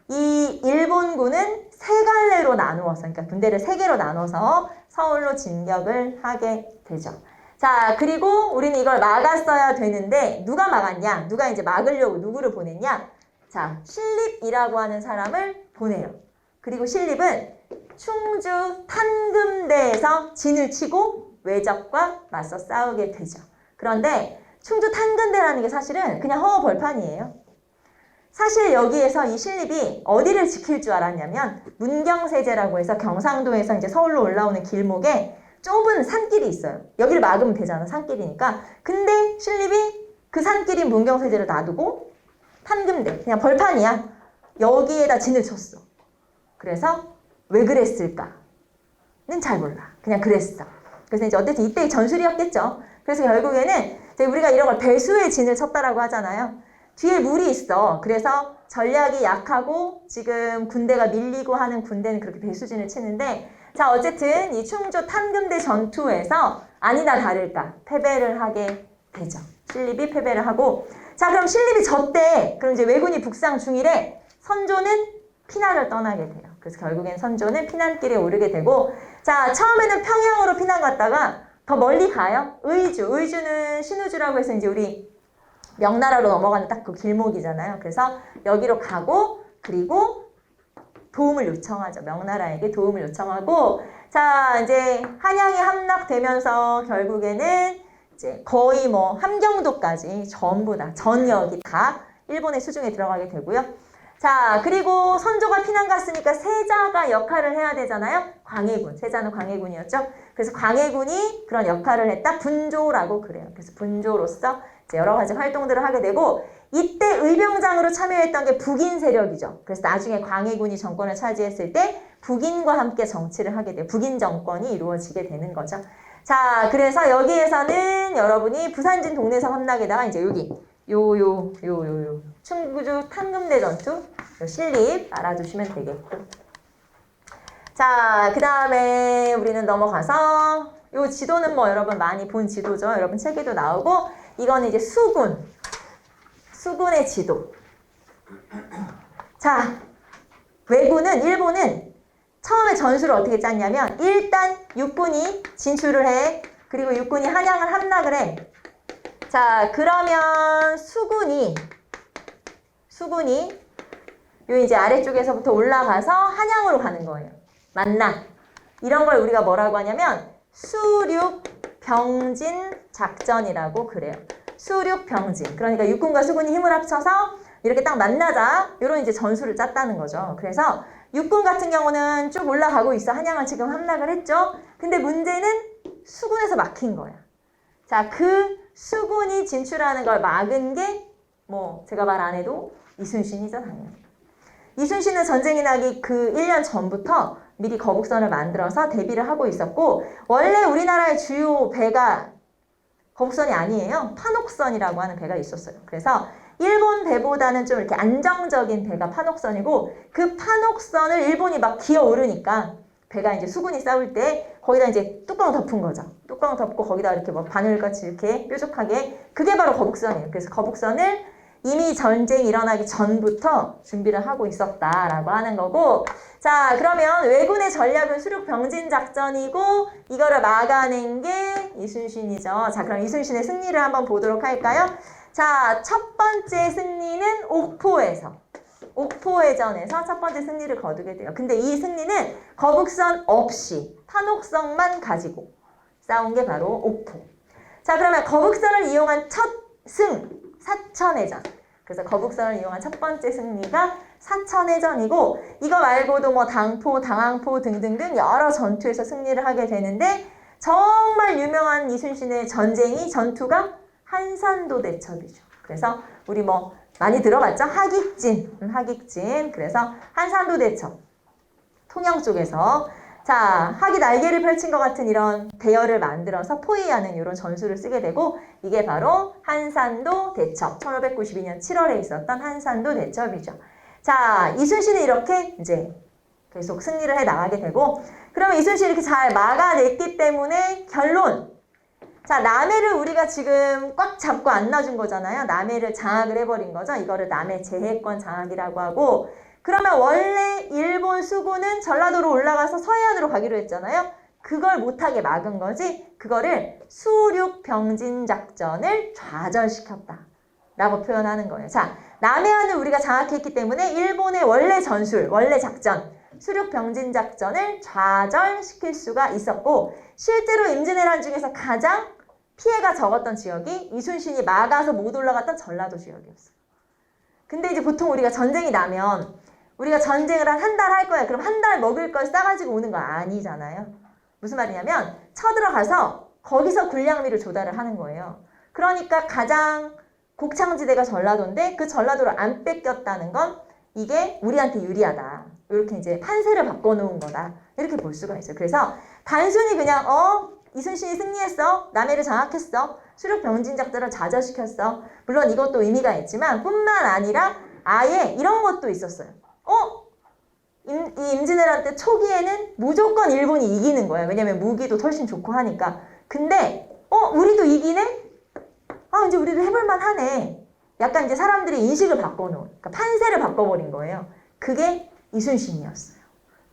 이 일본군은 세 갈래로 나누어서, 그러니까 군대를 세 개로 나눠서 서울로 진격을 하게 되죠. 자, 그리고 우리는 이걸 막았어야 되는데 누가 막았냐? 누가 이제 막으려고 누구를 보냈냐? 자, 신립이라고 하는 사람을 보내요. 그리고 신립은 충주 탄금대에서 진을 치고 외적과 맞서 싸우게 되죠. 그런데 충주 탄금대라는 게 사실은 그냥 허허벌판이에요. 사실 여기에서 이 신립이 어디를 지킬 줄 알았냐면 문경세제라고 해서 경상도에서 이제 서울로 올라오는 길목에 좁은 산길이 있어요. 여기를 막으면 되잖아. 산길이니까. 근데 신립이 그 산길인 문경세제를 놔두고 탄금대, 그냥 벌판이야. 여기에다 진을 쳤어. 그래서 왜 그랬을까는 잘 몰라. 그냥 그랬어. 그래서 이제 어쨌든 이때의 전술이었겠죠. 그래서 결국에는 이제 우리가 이런 걸 배수의 진을 쳤다라고 하잖아요. 뒤에 물이 있어. 그래서 전략이 약하고 지금 군대가 밀리고 하는 군대는 그렇게 배수진을 치는데 자, 어쨌든 이 충주 탄금대 전투에서 아니다 다를까 패배를 하게 되죠. 신립이 패배를 하고 자, 그럼 신립이 졌대. 그럼 이제 왜군이 북상 중일에 선조는 피난을 떠나게 돼요. 그래서 결국엔 선조는 피난길에 오르게 되고 자, 처음에는 평양으로 피난 갔다가 더 멀리 가요. 의주는 신우주라고 해서 이제 우리 명나라로 넘어가는 딱 그 길목이잖아요. 그래서 여기로 가고 그리고 도움을 요청하죠. 명나라에게 도움을 요청하고 자, 이제 한양이 함락되면서 결국에는 이제 거의 뭐 함경도까지 전부 다 전역이 다 일본의 수중에 들어가게 되고요. 자, 그리고 선조가 피난 갔으니까 세자가 역할을 해야 되잖아요. 광해군. 세자는 광해군이었죠. 그래서 광해군이 그런 역할을 했다. 분조라고 그래요. 그래서 분조로서 이제 여러 가지 활동들을 하게 되고 이때 의병장으로 참여했던 게 북인 세력이죠. 그래서 나중에 광해군이 정권을 차지했을 때 북인과 함께 정치를 하게 돼요. 북인 정권이 이루어지게 되는 거죠. 자, 그래서 여기에서는 여러분이 부산진 동래성 함락에다가 이제 여기 충주 탄금대 전투 신립 알아두시면 되겠고 자, 그 다음에 우리는 넘어가서 요 지도는 뭐 여러분 많이 본 지도죠. 여러분 책에도 나오고 이거는 이제 수군의 지도. 자, 일본은 처음에 전술을 어떻게 짰냐면 일단 육군이 진출을 해. 그리고 육군이 한양을 함락을 해. 자, 그러면 수군이 요 이제 아래쪽에서부터 올라가서 한양으로 가는 거예요. 맞나? 이런 걸 우리가 뭐라고 하냐면 수륙병진 작전이라고 그래요. 수륙병진. 그러니까 육군과 수군이 힘을 합쳐서 이렇게 딱 만나자. 이런 이제 전술을 짰다는 거죠. 그래서 육군 같은 경우는 쭉 올라가고 있어. 한양을 지금 함락을 했죠. 근데 문제는 수군에서 막힌 거야. 자, 그 수군이 진출하는 걸 막은 게 뭐 제가 말 안 해도 이순신이죠, 당연히. 이순신은 전쟁이 나기 그 1년 전부터 미리 거북선을 만들어서 대비를 하고 있었고 원래 우리나라의 주요 배가 거북선이 아니에요. 판옥선이라고 하는 배가 있었어요. 그래서 일본 배보다는 좀 이렇게 안정적인 배가 판옥선이고 그 판옥선을 일본이 막 기어오르니까 배가 이제 수군이 싸울 때 거기다 이제 뚜껑 덮은 거죠. 뚜껑 덮고 거기다 이렇게 뭐 바늘같이 이렇게 뾰족하게. 그게 바로 거북선이에요. 그래서 거북선을 이미 전쟁이 일어나기 전부터 준비를 하고 있었다라고 하는 거고, 자, 그러면 왜군의 전략은 수륙병진 작전이고 이거를 막아낸 게 이순신이죠. 자, 그럼 이순신의 승리를 한번 보도록 할까요? 자, 첫 번째 승리는 옥포해전에서 첫 번째 승리를 거두게 돼요. 근데 이 승리는 거북선 없이 탄옥성만 가지고 싸운 게 바로 옥포. 자, 그러면 거북선을 이용한 첫 사천해전. 그래서 거북선을 이용한 첫 번째 승리가 사천해전이고, 이거 말고도 뭐 당포, 당항포 등등등 여러 전투에서 승리를 하게 되는데, 정말 유명한 이순신의 전투가 한산도 대첩이죠. 그래서 우리 뭐 많이 들어봤죠? 하객진. 그래서 한산도 대첩. 통영 쪽에서 자, 학이 날개를 펼친 것 같은 이런 대열을 만들어서 포위하는 이런 전술을 쓰게 되고, 이게 바로 한산도 대첩. 1592년 7월에 있었던 한산도 대첩이죠. 자, 이순신은 이렇게 이제 계속 승리를 해 나가게 되고, 그러면 이순신이 이렇게 잘 막아냈기 때문에 결론. 자, 남해를 우리가 지금 꽉 잡고 안 놔준 거잖아요. 남해를 장악을 해버린 거죠. 이거를 남해 제해권 장악이라고 하고, 그러면 원래 일본 수군은 전라도로 올라가서 서해안으로 가기로 했잖아요. 그걸 못하게 막은 거지. 그거를 수륙병진 작전을 좌절시켰다 라고 표현하는 거예요. 자, 남해안을 우리가 장악했기 때문에 일본의 원래 작전, 수륙병진 작전을 좌절시킬 수가 있었고, 실제로 임진왜란 중에서 가장 피해가 적었던 지역이 이순신이 막아서 못 올라갔던 전라도 지역이었어요. 근데 이제 보통 우리가 전쟁이 나면 우리가 전쟁을 한 달 할 거야. 그럼 한 달 먹을 걸 싸가지고 오는 거 아니잖아요. 무슨 말이냐면 쳐들어가서 거기서 군량미를 조달을 하는 거예요. 그러니까 가장 곡창지대가 전라도인데 그 전라도를 안 뺏겼다는 건 이게 우리한테 유리하다. 이렇게 이제 판세를 바꿔놓은 거다. 이렇게 볼 수가 있어요. 그래서 단순히 그냥 이순신이 승리했어. 남해를 장악했어. 수륙병진 작전을 좌절시켰어. 물론 이것도 의미가 있지만 뿐만 아니라 아예 이런 것도 있었어요. 이 임진왜란 때 초기에는 무조건 일본이 이기는 거예요. 왜냐면 무기도 훨씬 좋고 하니까. 근데 우리도 이기네? 이제 우리도 해볼만 하네. 약간 이제 사람들이 인식을 바꿔놓은, 그러니까 판세를 바꿔버린 거예요. 그게 이순신이었어요.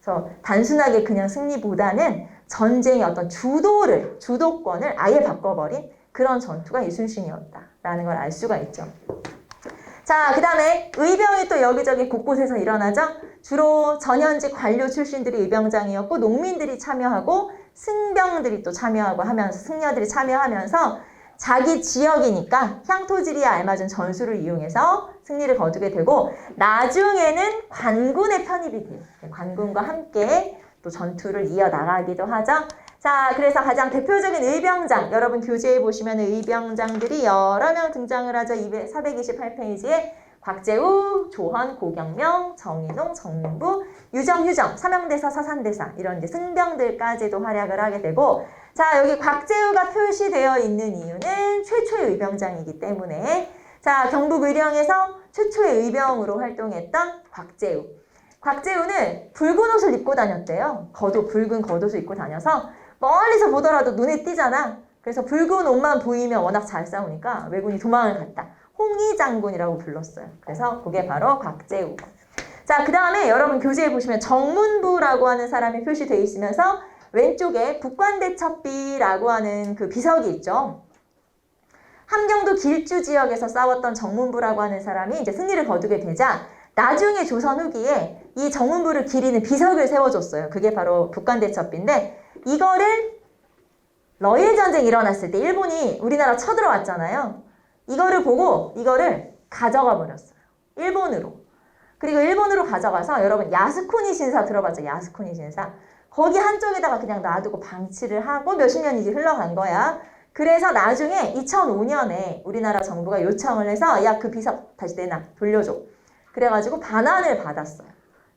그래서 단순하게 그냥 승리보다는 전쟁의 어떤 주도권을 아예 바꿔버린 그런 전투가 이순신이었다라는 걸 알 수가 있죠. 자, 그 다음에 의병이 또 여기저기 곳곳에서 일어나죠. 주로 전현직 관료 출신들이 의병장이었고, 농민들이 참여하고 승병들이 또 참여하고 하면서, 승려들이 참여하면서 자기 지역이니까 향토지리에 알맞은 전술을 이용해서 승리를 거두게 되고, 나중에는 관군에 편입이 돼요. 관군과 함께 또 전투를 이어나가기도 하죠. 자, 그래서 가장 대표적인 의병장, 여러분 교재에 보시면 의병장들이 여러 명 등장을 하죠. 428페이지에 곽재우, 조헌, 고경명, 정인홍, 정문부, 유정, 사명대사, 사산대사 이런 이제 승병들까지도 활약을 하게 되고, 자, 여기 곽재우가 표시되어 있는 이유는 최초의 의병장이기 때문에, 자, 경북 의령에서 최초의 의병으로 활동했던 곽재우. 곽재우는 붉은 옷을 입고 다녔대요. 붉은 겉옷을 입고 다녀서 멀리서 보더라도 눈에 띄잖아. 그래서 붉은 옷만 보이면 워낙 잘 싸우니까 왜군이 도망을 갔다. 홍의장군이라고 불렀어요. 그래서 그게 바로 곽재우. 자, 그 다음에 여러분 교재에 보시면 정문부라고 하는 사람이 표시되어 있으면서 왼쪽에 국관대첩비라고 하는 그 비석이 있죠. 함경도 길주 지역에서 싸웠던 정문부라고 하는 사람이 이제 승리를 거두게 되자 나중에 조선 후기에 이 정문부를 기리는 비석을 세워줬어요. 그게 바로 국관대첩비인데, 이거를 러일 전쟁이 일어났을 때 일본이 우리나라 쳐들어왔잖아요. 이거를 보고 이거를 가져가 버렸어요. 일본으로. 그리고 일본으로 가져가서 여러분 야스쿠니 신사 들어봤죠? 야스쿠니 신사. 거기 한쪽에다가 그냥 놔두고 방치를 하고 몇십 년이 이제 흘러간 거야. 그래서 나중에 2005년에 우리나라 정부가 요청을 해서 야, 그 비석 다시 내놔. 돌려줘. 그래가지고 반환을 받았어요.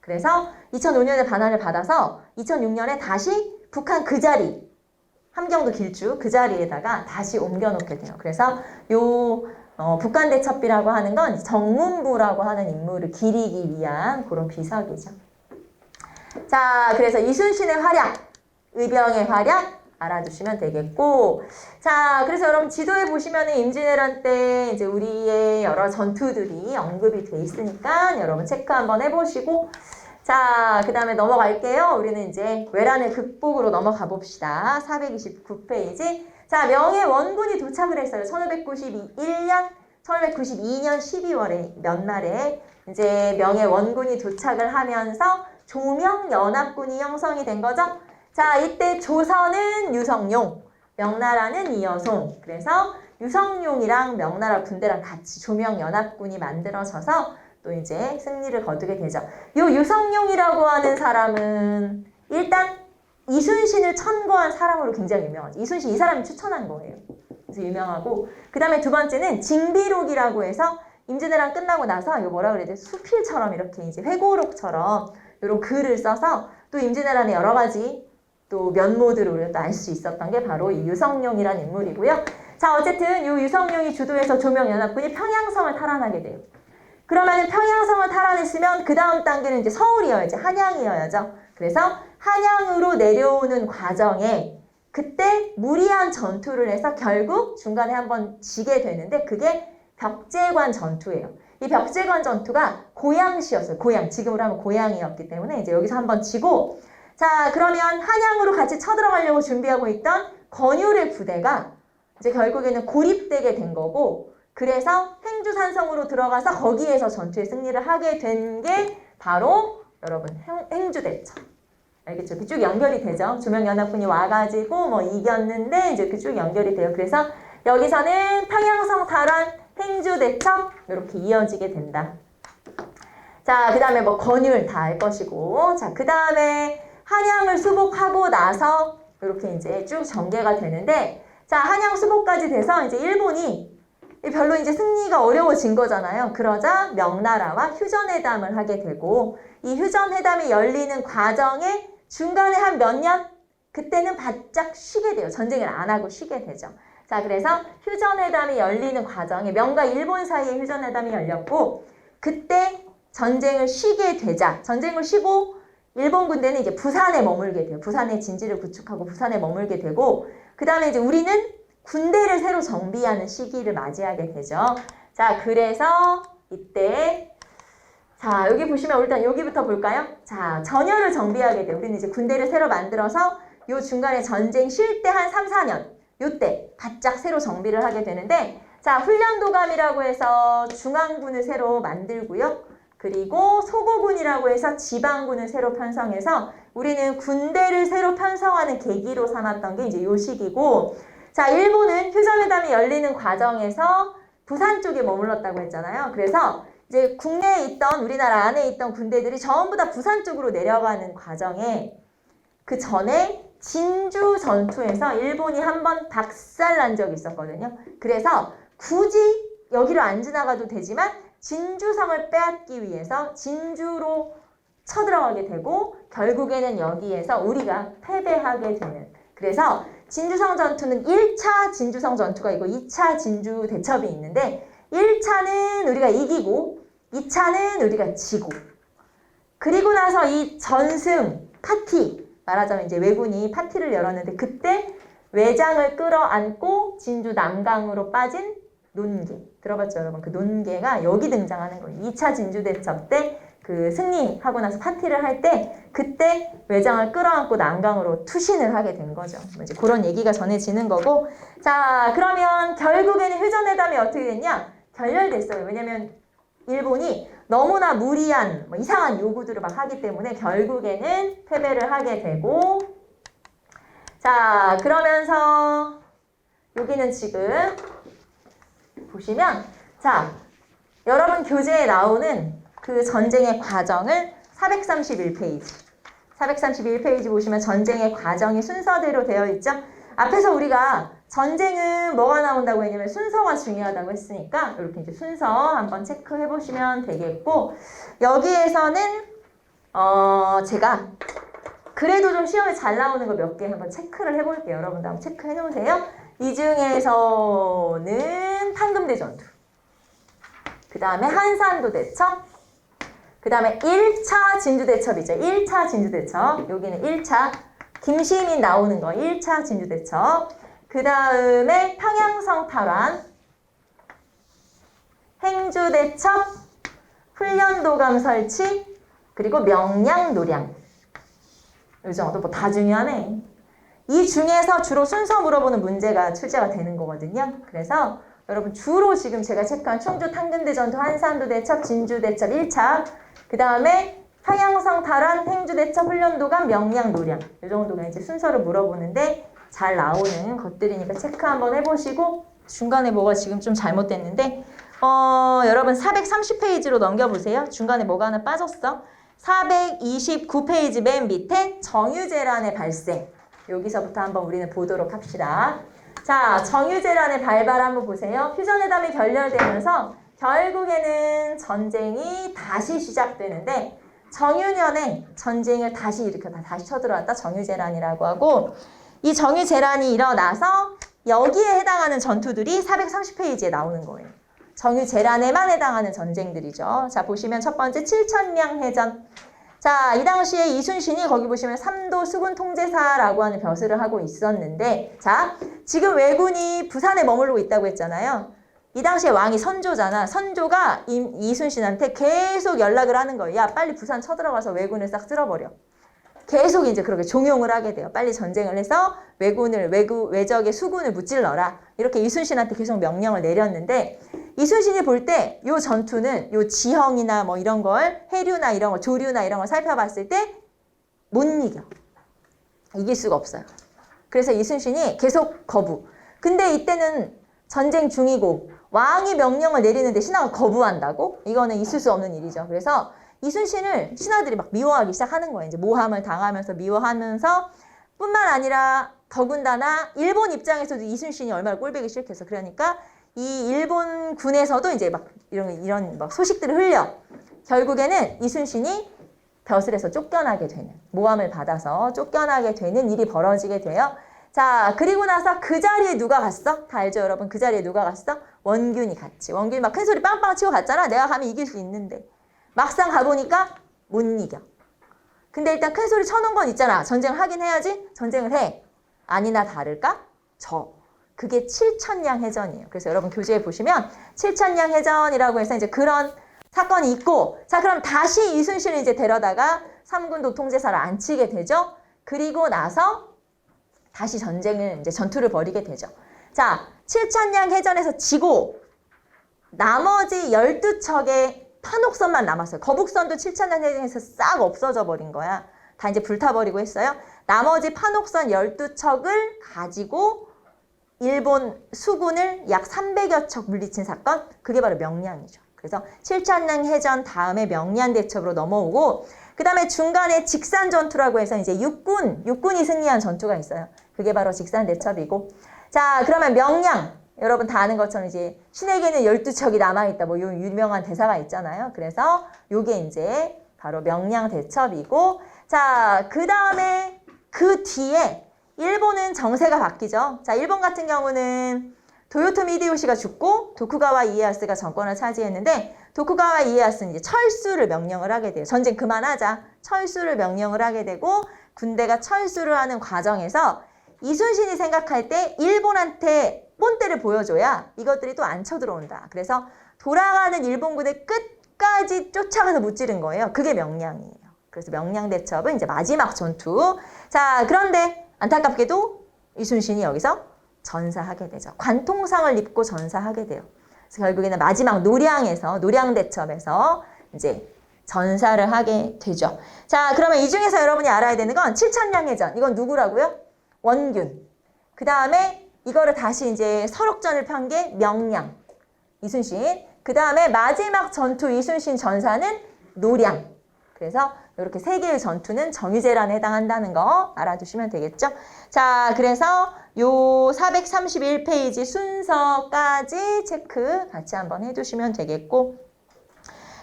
그래서 2005년에 반환을 받아서 2006년에 다시 북한 그 자리, 함경도 길주 그 자리에다가 다시 옮겨놓게 돼요. 그래서 요 북한대첩비라고 하는 건 정문부라고 하는 인물을 기리기 위한 그런 비석이죠. 자, 그래서 이순신의 활약, 의병의 활약 알아두시면 되겠고. 자, 그래서 여러분 지도에 보시면은 임진왜란 때 이제 우리의 여러 전투들이 언급이 돼 있으니까 여러분 체크 한번 해보시고. 자, 그 다음에 넘어갈게요. 우리는 이제 외란의 극복으로 넘어가 봅시다. 429페이지. 자, 명예 원군이 도착을 했어요. 1592년 12월에 몇 날에 이제 명예 원군이 도착을 하면서 조명연합군이 형성이 된 거죠. 자, 이때 조선은 유성룡, 명나라는 이여송. 그래서 유성룡이랑 명나라 군대랑 같이 조명연합군이 만들어져서 또 이제 승리를 거두게 되죠. 요 유성룡이라고 하는 사람은 일단 이순신을 천거한 사람으로 굉장히 유명하죠. 이순신 이 사람이 추천한 거예요. 그래서 유명하고, 그 다음에 두 번째는 징비록이라고 해서 임진왜란 끝나고 나서 이거 뭐라 그래야 돼? 수필처럼 이렇게 이제 회고록처럼 이런 글을 써서 또 임진왜란의 여러 가지 또 면모들을 우리가 또 알 수 있었던 게 바로 이 유성룡이라는 인물이고요. 자, 어쨌든 이 유성룡이 주도해서 조명연합군이 평양성을 탈환하게 돼요. 그러면 평양성을 탈환했으면 그 다음 단계는 이제 서울이어야지, 한양이어야죠. 그래서 한양으로 내려오는 과정에 그때 무리한 전투를 해서 결국 중간에 한번 지게 되는데 그게 벽제관 전투예요. 이 벽제관 전투가 고양시였어요. 고양, 지금으로 하면 고양이었기 때문에 이제 여기서 한번 지고, 자, 그러면 한양으로 같이 쳐들어가려고 준비하고 있던 권율의 부대가 이제 결국에는 고립되게 된 거고, 그래서 행주산성으로 들어가서 거기에서 전투에 승리를 하게 된 게 바로 여러분 행주대첩. 알겠죠? 그 쭉 연결이 되죠. 조명연합군이 와가지고 뭐 이겼는데 이제 그 쭉 연결이 돼요. 그래서 여기서는 평양성 탈환, 행주대첩 이렇게 이어지게 된다. 자, 그 다음에 뭐 권율 다 알 것이고, 자, 그 다음에 한양을 수복하고 나서 이렇게 이제 쭉 전개가 되는데, 자, 한양 수복까지 돼서 이제 일본이 별로 이제 승리가 어려워진 거잖아요. 그러자 명나라와 휴전회담을 하게 되고, 이 휴전회담이 열리는 과정에 중간에 한 몇 년? 그때는 바짝 쉬게 돼요. 전쟁을 안 하고 쉬게 되죠. 자, 그래서 휴전회담이 열리는 과정에 명과 일본 사이에 휴전회담이 열렸고, 그때 전쟁을 쉬게 되자, 전쟁을 쉬고 일본 군대는 이제 부산에 머물게 돼요. 부산에 진지를 구축하고 부산에 머물게 되고, 그 다음에 이제 우리는 군대를 새로 정비하는 시기를 맞이하게 되죠. 자, 그래서 이때 자, 여기 보시면 일단 여기부터 볼까요? 자, 전열을 정비하게 돼요. 우리는 이제 군대를 새로 만들어서 요 중간에 전쟁 쉴 때 한 3, 4년 요때 바짝 새로 정비를 하게 되는데, 자, 훈련도감이라고 해서 중앙군을 새로 만들고요. 그리고 소고군이라고 해서 지방군을 새로 편성해서 우리는 군대를 새로 편성하는 계기로 삼았던 게 이제 요 시기고, 자, 일본은 휴전회담이 열리는 과정에서 부산 쪽에 머물렀다고 했잖아요. 그래서 이제 국내에 있던, 우리나라 안에 있던 군대들이 전부 다 부산 쪽으로 내려가는 과정에 그 전에 진주 전투에서 일본이 한번 박살난 적이 있었거든요. 그래서 굳이 여기로 안 지나가도 되지만 진주성을 빼앗기 위해서 진주로 쳐들어가게 되고, 결국에는 여기에서 우리가 패배하게 되는, 그래서 진주성 전투는 1차 진주성 전투가 있고 2차 진주 대첩이 있는데, 1차는 우리가 이기고 2차는 우리가 지고, 그리고 나서 이 전승 파티, 말하자면 이제 왜군이 파티를 열었는데 그때 외장을 끌어안고 진주 남강으로 빠진 논개, 들어봤죠 여러분? 그 논개가 여기 등장하는 거예요. 2차 진주대첩 때 그 승리하고 나서 파티를 할 때 그때 외장을 끌어안고 남강으로 투신을 하게 된 거죠. 이제 그런 얘기가 전해지는 거고, 자, 그러면 결국에는 휴전회담이 어떻게 됐냐? 결렬됐어요. 왜냐면 일본이 너무나 무리한 뭐 이상한 요구들을 막 하기 때문에 결국에는 패배를 하게 되고, 자, 그러면서 여기는 지금 보시면, 자, 여러분 교재에 나오는 그 전쟁의 과정을 431페이지 보시면 전쟁의 과정이 순서대로 되어 있죠. 앞에서 우리가 전쟁은 뭐가 나온다고 했냐면 순서가 중요하다고 했으니까 이렇게 이제 순서 한번 체크해 보시면 되겠고, 여기에서는 제가 그래도 좀 시험에 잘 나오는 거 몇 개 한번 체크를 해볼게요. 여러분도 한번 체크해 놓으세요. 이 중에서는 판금대 전투, 그 다음에 한산도 대첩, 그 다음에 1차 진주대첩이죠. 1차 진주대첩. 여기는 1차 김시민 나오는 거 1차 진주대첩. 그 다음에 평양성 탈환, 행주대첩, 훈련도감 설치, 그리고 명량 노량. 이 정도 뭐 다 중요하네. 이 중에서 주로 순서 물어보는 문제가 출제가 되는 거거든요. 그래서 여러분 주로 지금 제가 체크한 충주 탕근대전투 한산도대첩 진주대첩 1차, 그 다음에 평양성 탈환 행주대첩 훈련도감 명량 노량, 이 정도가 이제 순서를 물어보는데 잘 나오는 것들이니까 체크 한번 해보시고, 중간에 뭐가 지금 좀 잘못됐는데 여러분 430페이지로 넘겨보세요. 중간에 뭐가 하나 빠졌어. 429페이지 맨 밑에 정유재란의 발생, 여기서부터 한번 우리는 보도록 합시다. 자, 정유재란의 발발 한번 보세요. 휴전회담이 결렬되면서 결국에는 전쟁이 다시 시작되는데, 정유년에 전쟁을 다시 일으켰다. 다시 쳐들어왔다. 정유재란이라고 하고, 이 정유재란이 일어나서 여기에 해당하는 전투들이 430페이지에 나오는 거예요. 정유재란에만 해당하는 전쟁들이죠. 자, 보시면 첫 번째 칠천량 해전. 자, 이 당시에 이순신이 거기 보시면 삼도 수군 통제사라고 하는 벼슬을 하고 있었는데, 자, 지금 왜군이 부산에 머무르고 있다고 했잖아요. 이 당시에 왕이 선조잖아. 선조가 이순신한테 계속 연락을 하는 거예요. 야, 빨리 부산 쳐들어가서 왜군을 싹 쓸어버려. 계속 이제 그렇게 종용을 하게 돼요. 빨리 전쟁을 해서 외적의 수군을 무찔러라. 이렇게 이순신한테 계속 명령을 내렸는데, 이순신이 볼 때 요 전투는 요 지형이나 뭐 이런 걸, 해류나 이런 거, 조류나 이런 걸 살펴봤을 때 못 이겨. 이길 수가 없어요. 그래서 이순신이 계속 거부. 근데 이때는 전쟁 중이고 왕이 명령을 내리는데 신하가 거부한다고? 이거는 있을 수 없는 일이죠. 그래서 이순신을 신하들이 막 미워하기 시작하는 거예요. 이제 모함을 당하면서 미워하면서, 뿐만 아니라 더군다나 일본 입장에서도 이순신이 얼마나 꼴보기 싫겠어. 그러니까 이 일본 군에서도 이제 막 이런 막 소식들을 흘려. 결국에는 이순신이 벼슬에서 쫓겨나게 되는, 모함을 받아서 쫓겨나게 되는 일이 벌어지게 돼요. 자, 그리고 나서 그 자리에 누가 갔어? 다 알죠, 여러분? 그 자리에 누가 갔어? 원균이 갔지. 원균이 막 큰 소리 빵빵 치고 갔잖아. 내가 가면 이길 수 있는데. 막상 가보니까 못 이겨. 근데 일단 큰 소리 쳐놓은 건 있잖아. 전쟁을 하긴 해야지. 전쟁을 해. 아니나 다를까? 그게 칠천량 해전이에요. 그래서 여러분 교재에 보시면 칠천량 해전이라고 해서 이제 그런 사건이 있고, 자, 그럼 다시 이순신을 이제 데려다가 삼군도 통제사를 앉히게 되죠. 그리고 나서 다시 전투를 벌이게 되죠. 자, 칠천량 해전에서 지고 나머지 12척의 판옥선만 남았어요. 거북선도 칠천량 해전에서 싹 없어져 버린 거야. 다 이제 불타버리고 했어요. 나머지 판옥선 12척을 가지고 일본 수군을 약 300여 척 물리친 사건, 그게 바로 명량이죠. 그래서 칠천량 해전 다음에 명량 대첩으로 넘어오고, 그 다음에 중간에 직산 전투라고 해서 이제 육군이 승리한 전투가 있어요. 그게 바로 직산 대첩이고, 자, 그러면 명량, 여러분 다 아는 것처럼 이제 신에게는 12척이 남아있다, 뭐 요 유명한 대사가 있잖아요. 그래서 요게 이제 바로 명량 대첩이고, 자, 그 다음에 그 뒤에 일본은 정세가 바뀌죠. 자, 일본 같은 경우는 도요토미 히데요시가 죽고 도쿠가와 이에야스가 정권을 차지했는데, 도쿠가와 이에야스는 이제 철수를 명령을 하게 돼요. 전쟁 그만하자. 철수를 명령을 하게 되고, 군대가 철수를 하는 과정에서 이순신이 생각할 때 일본한테 본때를 보여줘야 이것들이 또 안 쳐들어온다. 그래서 돌아가는 일본군을 끝까지 쫓아가서 무찌른 거예요. 그게 명량이에요. 그래서 명량 대첩은 이제 마지막 전투. 자, 그런데 안타깝게도 이순신이 여기서 전사하게 되죠. 관통상을 입고 전사하게 돼요. 그래서 결국에는 마지막 노량 대첩에서 이제 전사를 하게 되죠. 자, 그러면 이 중에서 여러분이 알아야 되는 건 칠천량 해전. 이건 누구라고요? 원균. 그 다음에 이거를 다시 이제 설옥전을 편 게 명량, 이순신. 그 다음에 마지막 전투 이순신 전사는 노량. 그래서 이렇게 세 개의 전투는 정유재란에 해당한다는 거 알아두시면 되겠죠. 자, 그래서 요 431페이지 순서까지 체크 같이 한번 해두시면 되겠고,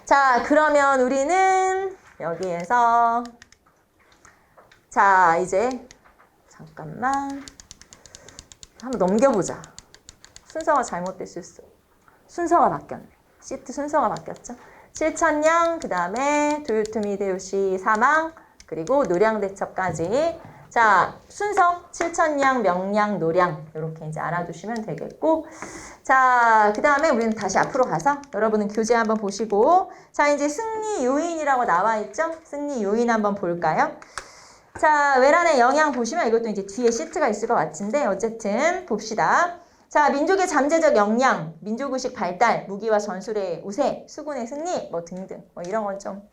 자, 그러면 우리는 여기에서, 자, 이제 잠깐만 한번 넘겨보자. 순서가 잘못됐을 수, 순서가 바뀌었네. 시트 순서가 바뀌었죠. 칠천량, 그 다음에 도요토미 히데요시 사망, 그리고 노량 대첩까지. 자, 순서 칠천량, 명량, 노량 이렇게 이제 알아두시면 되겠고, 자, 그 다음에 우리는 다시 앞으로 가서 여러분은 교재 한번 보시고, 자, 이제 승리 요인이라고 나와 있죠? 승리 요인 한번 볼까요? 자, 외란의 영향 보시면 이것도 이제 뒤에 시트가 있을 것 같은데 어쨌든 봅시다. 자, 민족의 잠재적 역량, 민족의식 발달, 무기와 전술의 우세, 수군의 승리 뭐 등등 뭐 이런 건 좀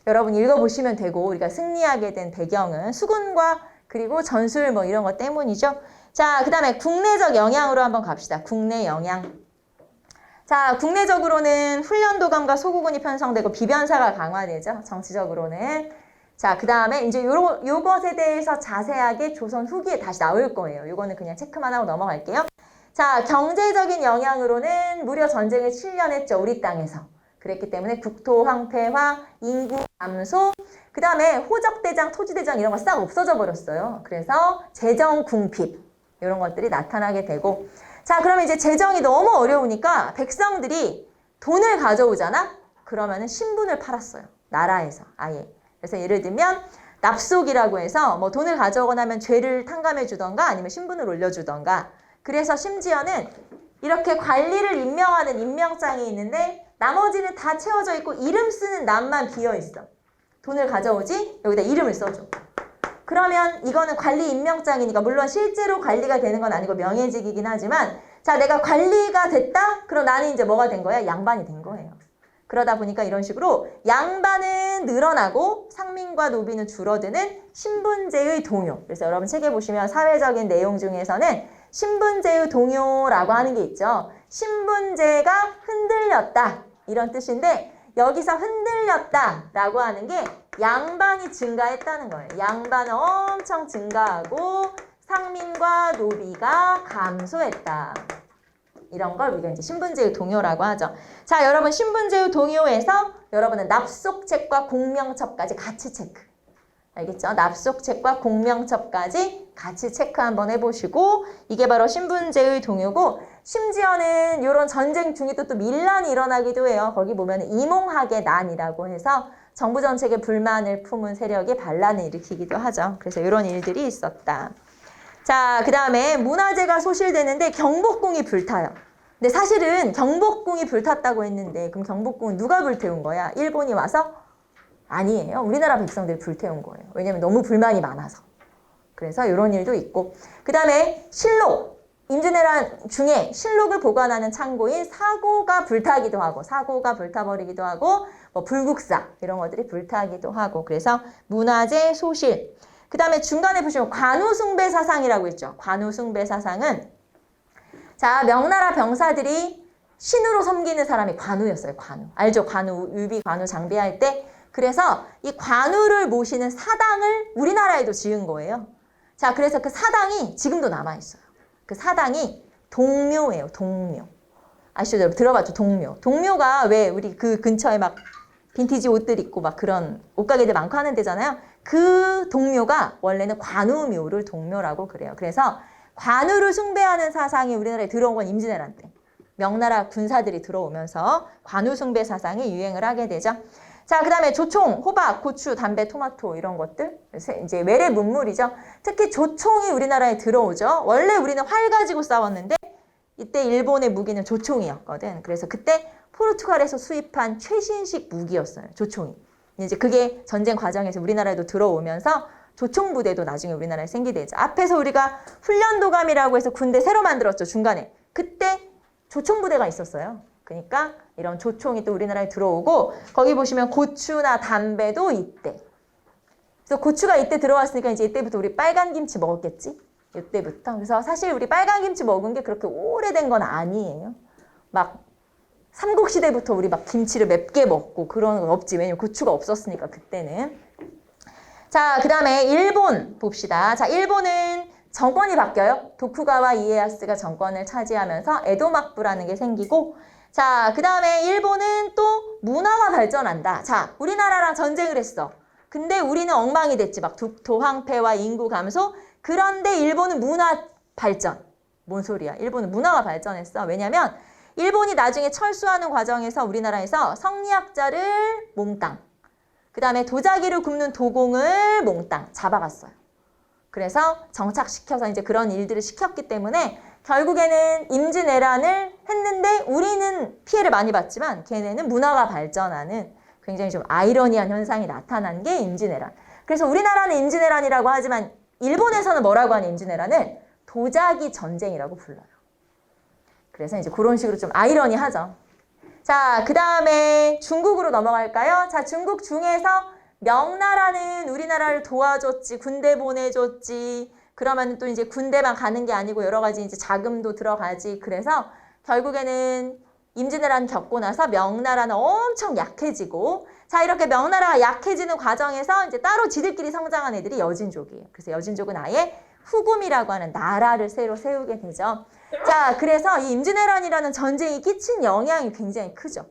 여러분 읽어보시면 되고, 우리가 승리하게 된 배경은 수군과 그리고 전술 뭐 이런 것 때문이죠. 자, 그 다음에 국내적 영향으로 한번 갑시다. 국내 영향. 자, 국내적으로는 훈련도감과 소구군이 편성되고 비변사가 강화되죠. 정치적으로는. 자, 그 다음에 이제 요것에 대해서 자세하게 조선 후기에 다시 나올 거예요. 요거는 그냥 체크만 하고 넘어갈게요. 자, 경제적인 영향으로는 무려 전쟁을 7년 했죠. 우리 땅에서. 그랬기 때문에 국토 황폐화, 인구 감소, 그 다음에 호적대장, 토지대장 이런 거 싹 없어져 버렸어요. 그래서 재정 궁핍 이런 것들이 나타나게 되고, 자, 그러면 이제 재정이 너무 어려우니까 백성들이 돈을 가져오잖아? 그러면은 신분을 팔았어요. 나라에서 아예. 그래서 예를 들면 납속이라고 해서 뭐 돈을 가져오거나 하면 죄를 탕감해 주던가 아니면 신분을 올려주던가, 그래서 심지어는 이렇게 관리를 임명하는 임명장이 있는데 나머지는 다 채워져 있고 이름 쓰는 납만 비어 있어. 돈을 가져오지? 여기다 이름을 써줘. 그러면 이거는 관리 임명장이니까 물론 실제로 관리가 되는 건 아니고 명예직이긴 하지만, 자, 내가 관리가 됐다? 그럼 나는 이제 뭐가 된 거야? 양반이 된 거예요. 그러다 보니까 이런 식으로 양반은 늘어나고 상민과 노비는 줄어드는 신분제의 동요. 그래서 여러분 책에 보시면 사회적인 내용 중에서는 신분제의 동요라고 하는 게 있죠. 신분제가 흔들렸다 이런 뜻인데, 여기서 흔들렸다라고 하는 게 양반이 증가했다는 거예요. 양반은 엄청 증가하고 상민과 노비가 감소했다. 이런 걸 우리가 이제 신분제의 동요라고 하죠. 자, 여러분 신분제의 동요에서 여러분은 납속책과 공명첩까지 같이 체크. 알겠죠? 납속책과 공명첩까지 같이 체크 한번 해보시고, 이게 바로 신분제의 동요고, 심지어는 이런 전쟁 중에도 또 밀란이 일어나기도 해요. 거기 보면 이몽학의 난이라고 해서 정부 정책에 불만을 품은 세력이 반란을 일으키기도 하죠. 그래서 이런 일들이 있었다. 자, 그 다음에 문화재가 소실되는데 경복궁이 불타요. 근데 사실은 경복궁이 불탔다고 했는데 그럼 경복궁은 누가 불태운 거야? 일본이 와서? 아니에요. 우리나라 백성들이 불태운 거예요. 왜냐면 너무 불만이 많아서. 그래서 이런 일도 있고, 그 다음에 실록, 임진왜란 중에 실록을 보관하는 창고인 사고가 불타기도 하고, 사고가 불타버리기도 하고, 뭐 불국사 이런 것들이 불타기도 하고, 그래서 문화재 소실. 그 다음에 중간에 보시면 관우숭배 사상이라고 있죠. 관우숭배 사상은, 자, 명나라 병사들이 신으로 섬기는 사람이 관우였어요. 관우. 알죠? 관우, 유비 관우 장비할 때. 그래서 이 관우를 모시는 사당을 우리나라에도 지은 거예요. 자, 그래서 그 사당이 지금도 남아있어요. 그 사당이 동묘예요. 동묘. 아시죠? 여러분 들어봤죠? 동묘. 동묘가 왜 우리 그 근처에 막 빈티지 옷들 입고 막 그런 옷가게들 많고 하는 데잖아요. 그 동묘가 원래는 관우묘를 동묘라고 그래요. 그래서 관우를 숭배하는 사상이 우리나라에 들어온 건 임진왜란 때. 명나라 군사들이 들어오면서 관우 숭배 사상이 유행을 하게 되죠. 자, 그 다음에 조총, 호박, 고추, 담배, 토마토 이런 것들 이제 외래 문물이죠. 특히 조총이 우리나라에 들어오죠. 원래 우리는 활 가지고 싸웠는데 이때 일본의 무기는 조총이었거든. 그래서 그때 포르투갈에서 수입한 최신식 무기였어요. 조총이. 이제 그게 전쟁 과정에서 우리나라에도 들어오면서 조총 부대도 나중에 우리나라에 생기게 되죠. 앞에서 우리가 훈련도감이라고 해서 군대 새로 만들었죠. 중간에. 그때 조총 부대가 있었어요. 그러니까 이런 조총이 또 우리나라에 들어오고, 거기 보시면 고추나 담배도 이때. 그래서 고추가 이때 들어왔으니까 이제 이때부터 우리 빨간 김치 먹었겠지? 이때부터. 그래서 사실 우리 빨간 김치 먹은 게 그렇게 오래된 건 아니에요. 막 삼국시대부터 우리 막 김치를 맵게 먹고 그런 건 없지. 왜냐면 고추가 없었으니까 그때는. 자, 그 다음에 일본 봅시다. 자, 일본은 정권이 바뀌어요. 도쿠가와 이에야스가 정권을 차지하면서 에도막부라는 게 생기고, 자, 그 다음에 일본은 또 문화가 발전한다. 자, 우리나라랑 전쟁을 했어. 근데 우리는 엉망이 됐지. 막 국토 황폐와 인구 감소. 그런데 일본은 문화 발전. 뭔 소리야? 일본은 문화가 발전했어. 왜냐면 일본이 나중에 철수하는 과정에서 우리나라에서 성리학자를 몽땅, 그 다음에 도자기를 굽는 도공을 몽땅 잡아갔어요. 그래서 정착시켜서 이제 그런 일들을 시켰기 때문에 결국에는 임진왜란을 했는데 우리는 피해를 많이 봤지만 걔네는 문화가 발전하는 굉장히 좀 아이러니한 현상이 나타난 게 임진왜란. 그래서 우리나라는 임진왜란이라고 하지만 일본에서는 뭐라고 하는 임진왜란을 도자기 전쟁이라고 불러요. 그래서 이제 그런 식으로 좀 아이러니하죠. 자, 그 다음에 중국으로 넘어갈까요? 자, 중국 중에서 명나라는 우리나라를 도와줬지, 군대 보내줬지. 그러면 또 이제 군대만 가는 게 아니고 여러 가지 이제 자금도 들어가지. 그래서 결국에는 임진왜란 겪고 나서 명나라는 엄청 약해지고, 자, 이렇게 명나라가 약해지는 과정에서 이제 따로 지들끼리 성장한 애들이 여진족이에요. 그래서 여진족은 아예 후금이라고 하는 나라를 새로 세우게 되죠. 자, 그래서 이 임진왜란이라는 전쟁이 끼친 영향이 굉장히 크죠.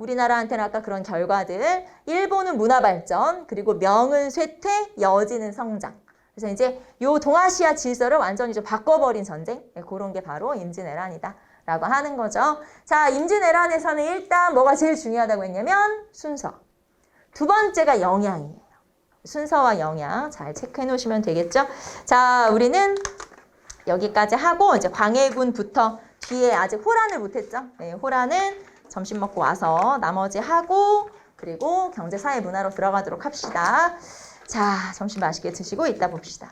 우리나라한테는 아까 그런 결과들, 일본은 문화 발전, 그리고 명은 쇠퇴, 여진은 성장. 그래서 이제 요 동아시아 질서를 완전히 좀 바꿔버린 전쟁, 네, 그런 게 바로 임진왜란이다 라고 하는 거죠. 자, 임진왜란에서는 일단 뭐가 제일 중요하다고 했냐면 순서. 두 번째가 영양이에요. 순서와 영양 잘 체크해 놓으시면 되겠죠. 자, 우리는 여기까지 하고 이제 광해군부터 뒤에 아직 호란을 못했죠. 네, 호란은 점심 먹고 와서 나머지 하고 그리고 경제, 사회, 문화로 들어가도록 합시다. 자, 점심 맛있게 드시고 이따 봅시다.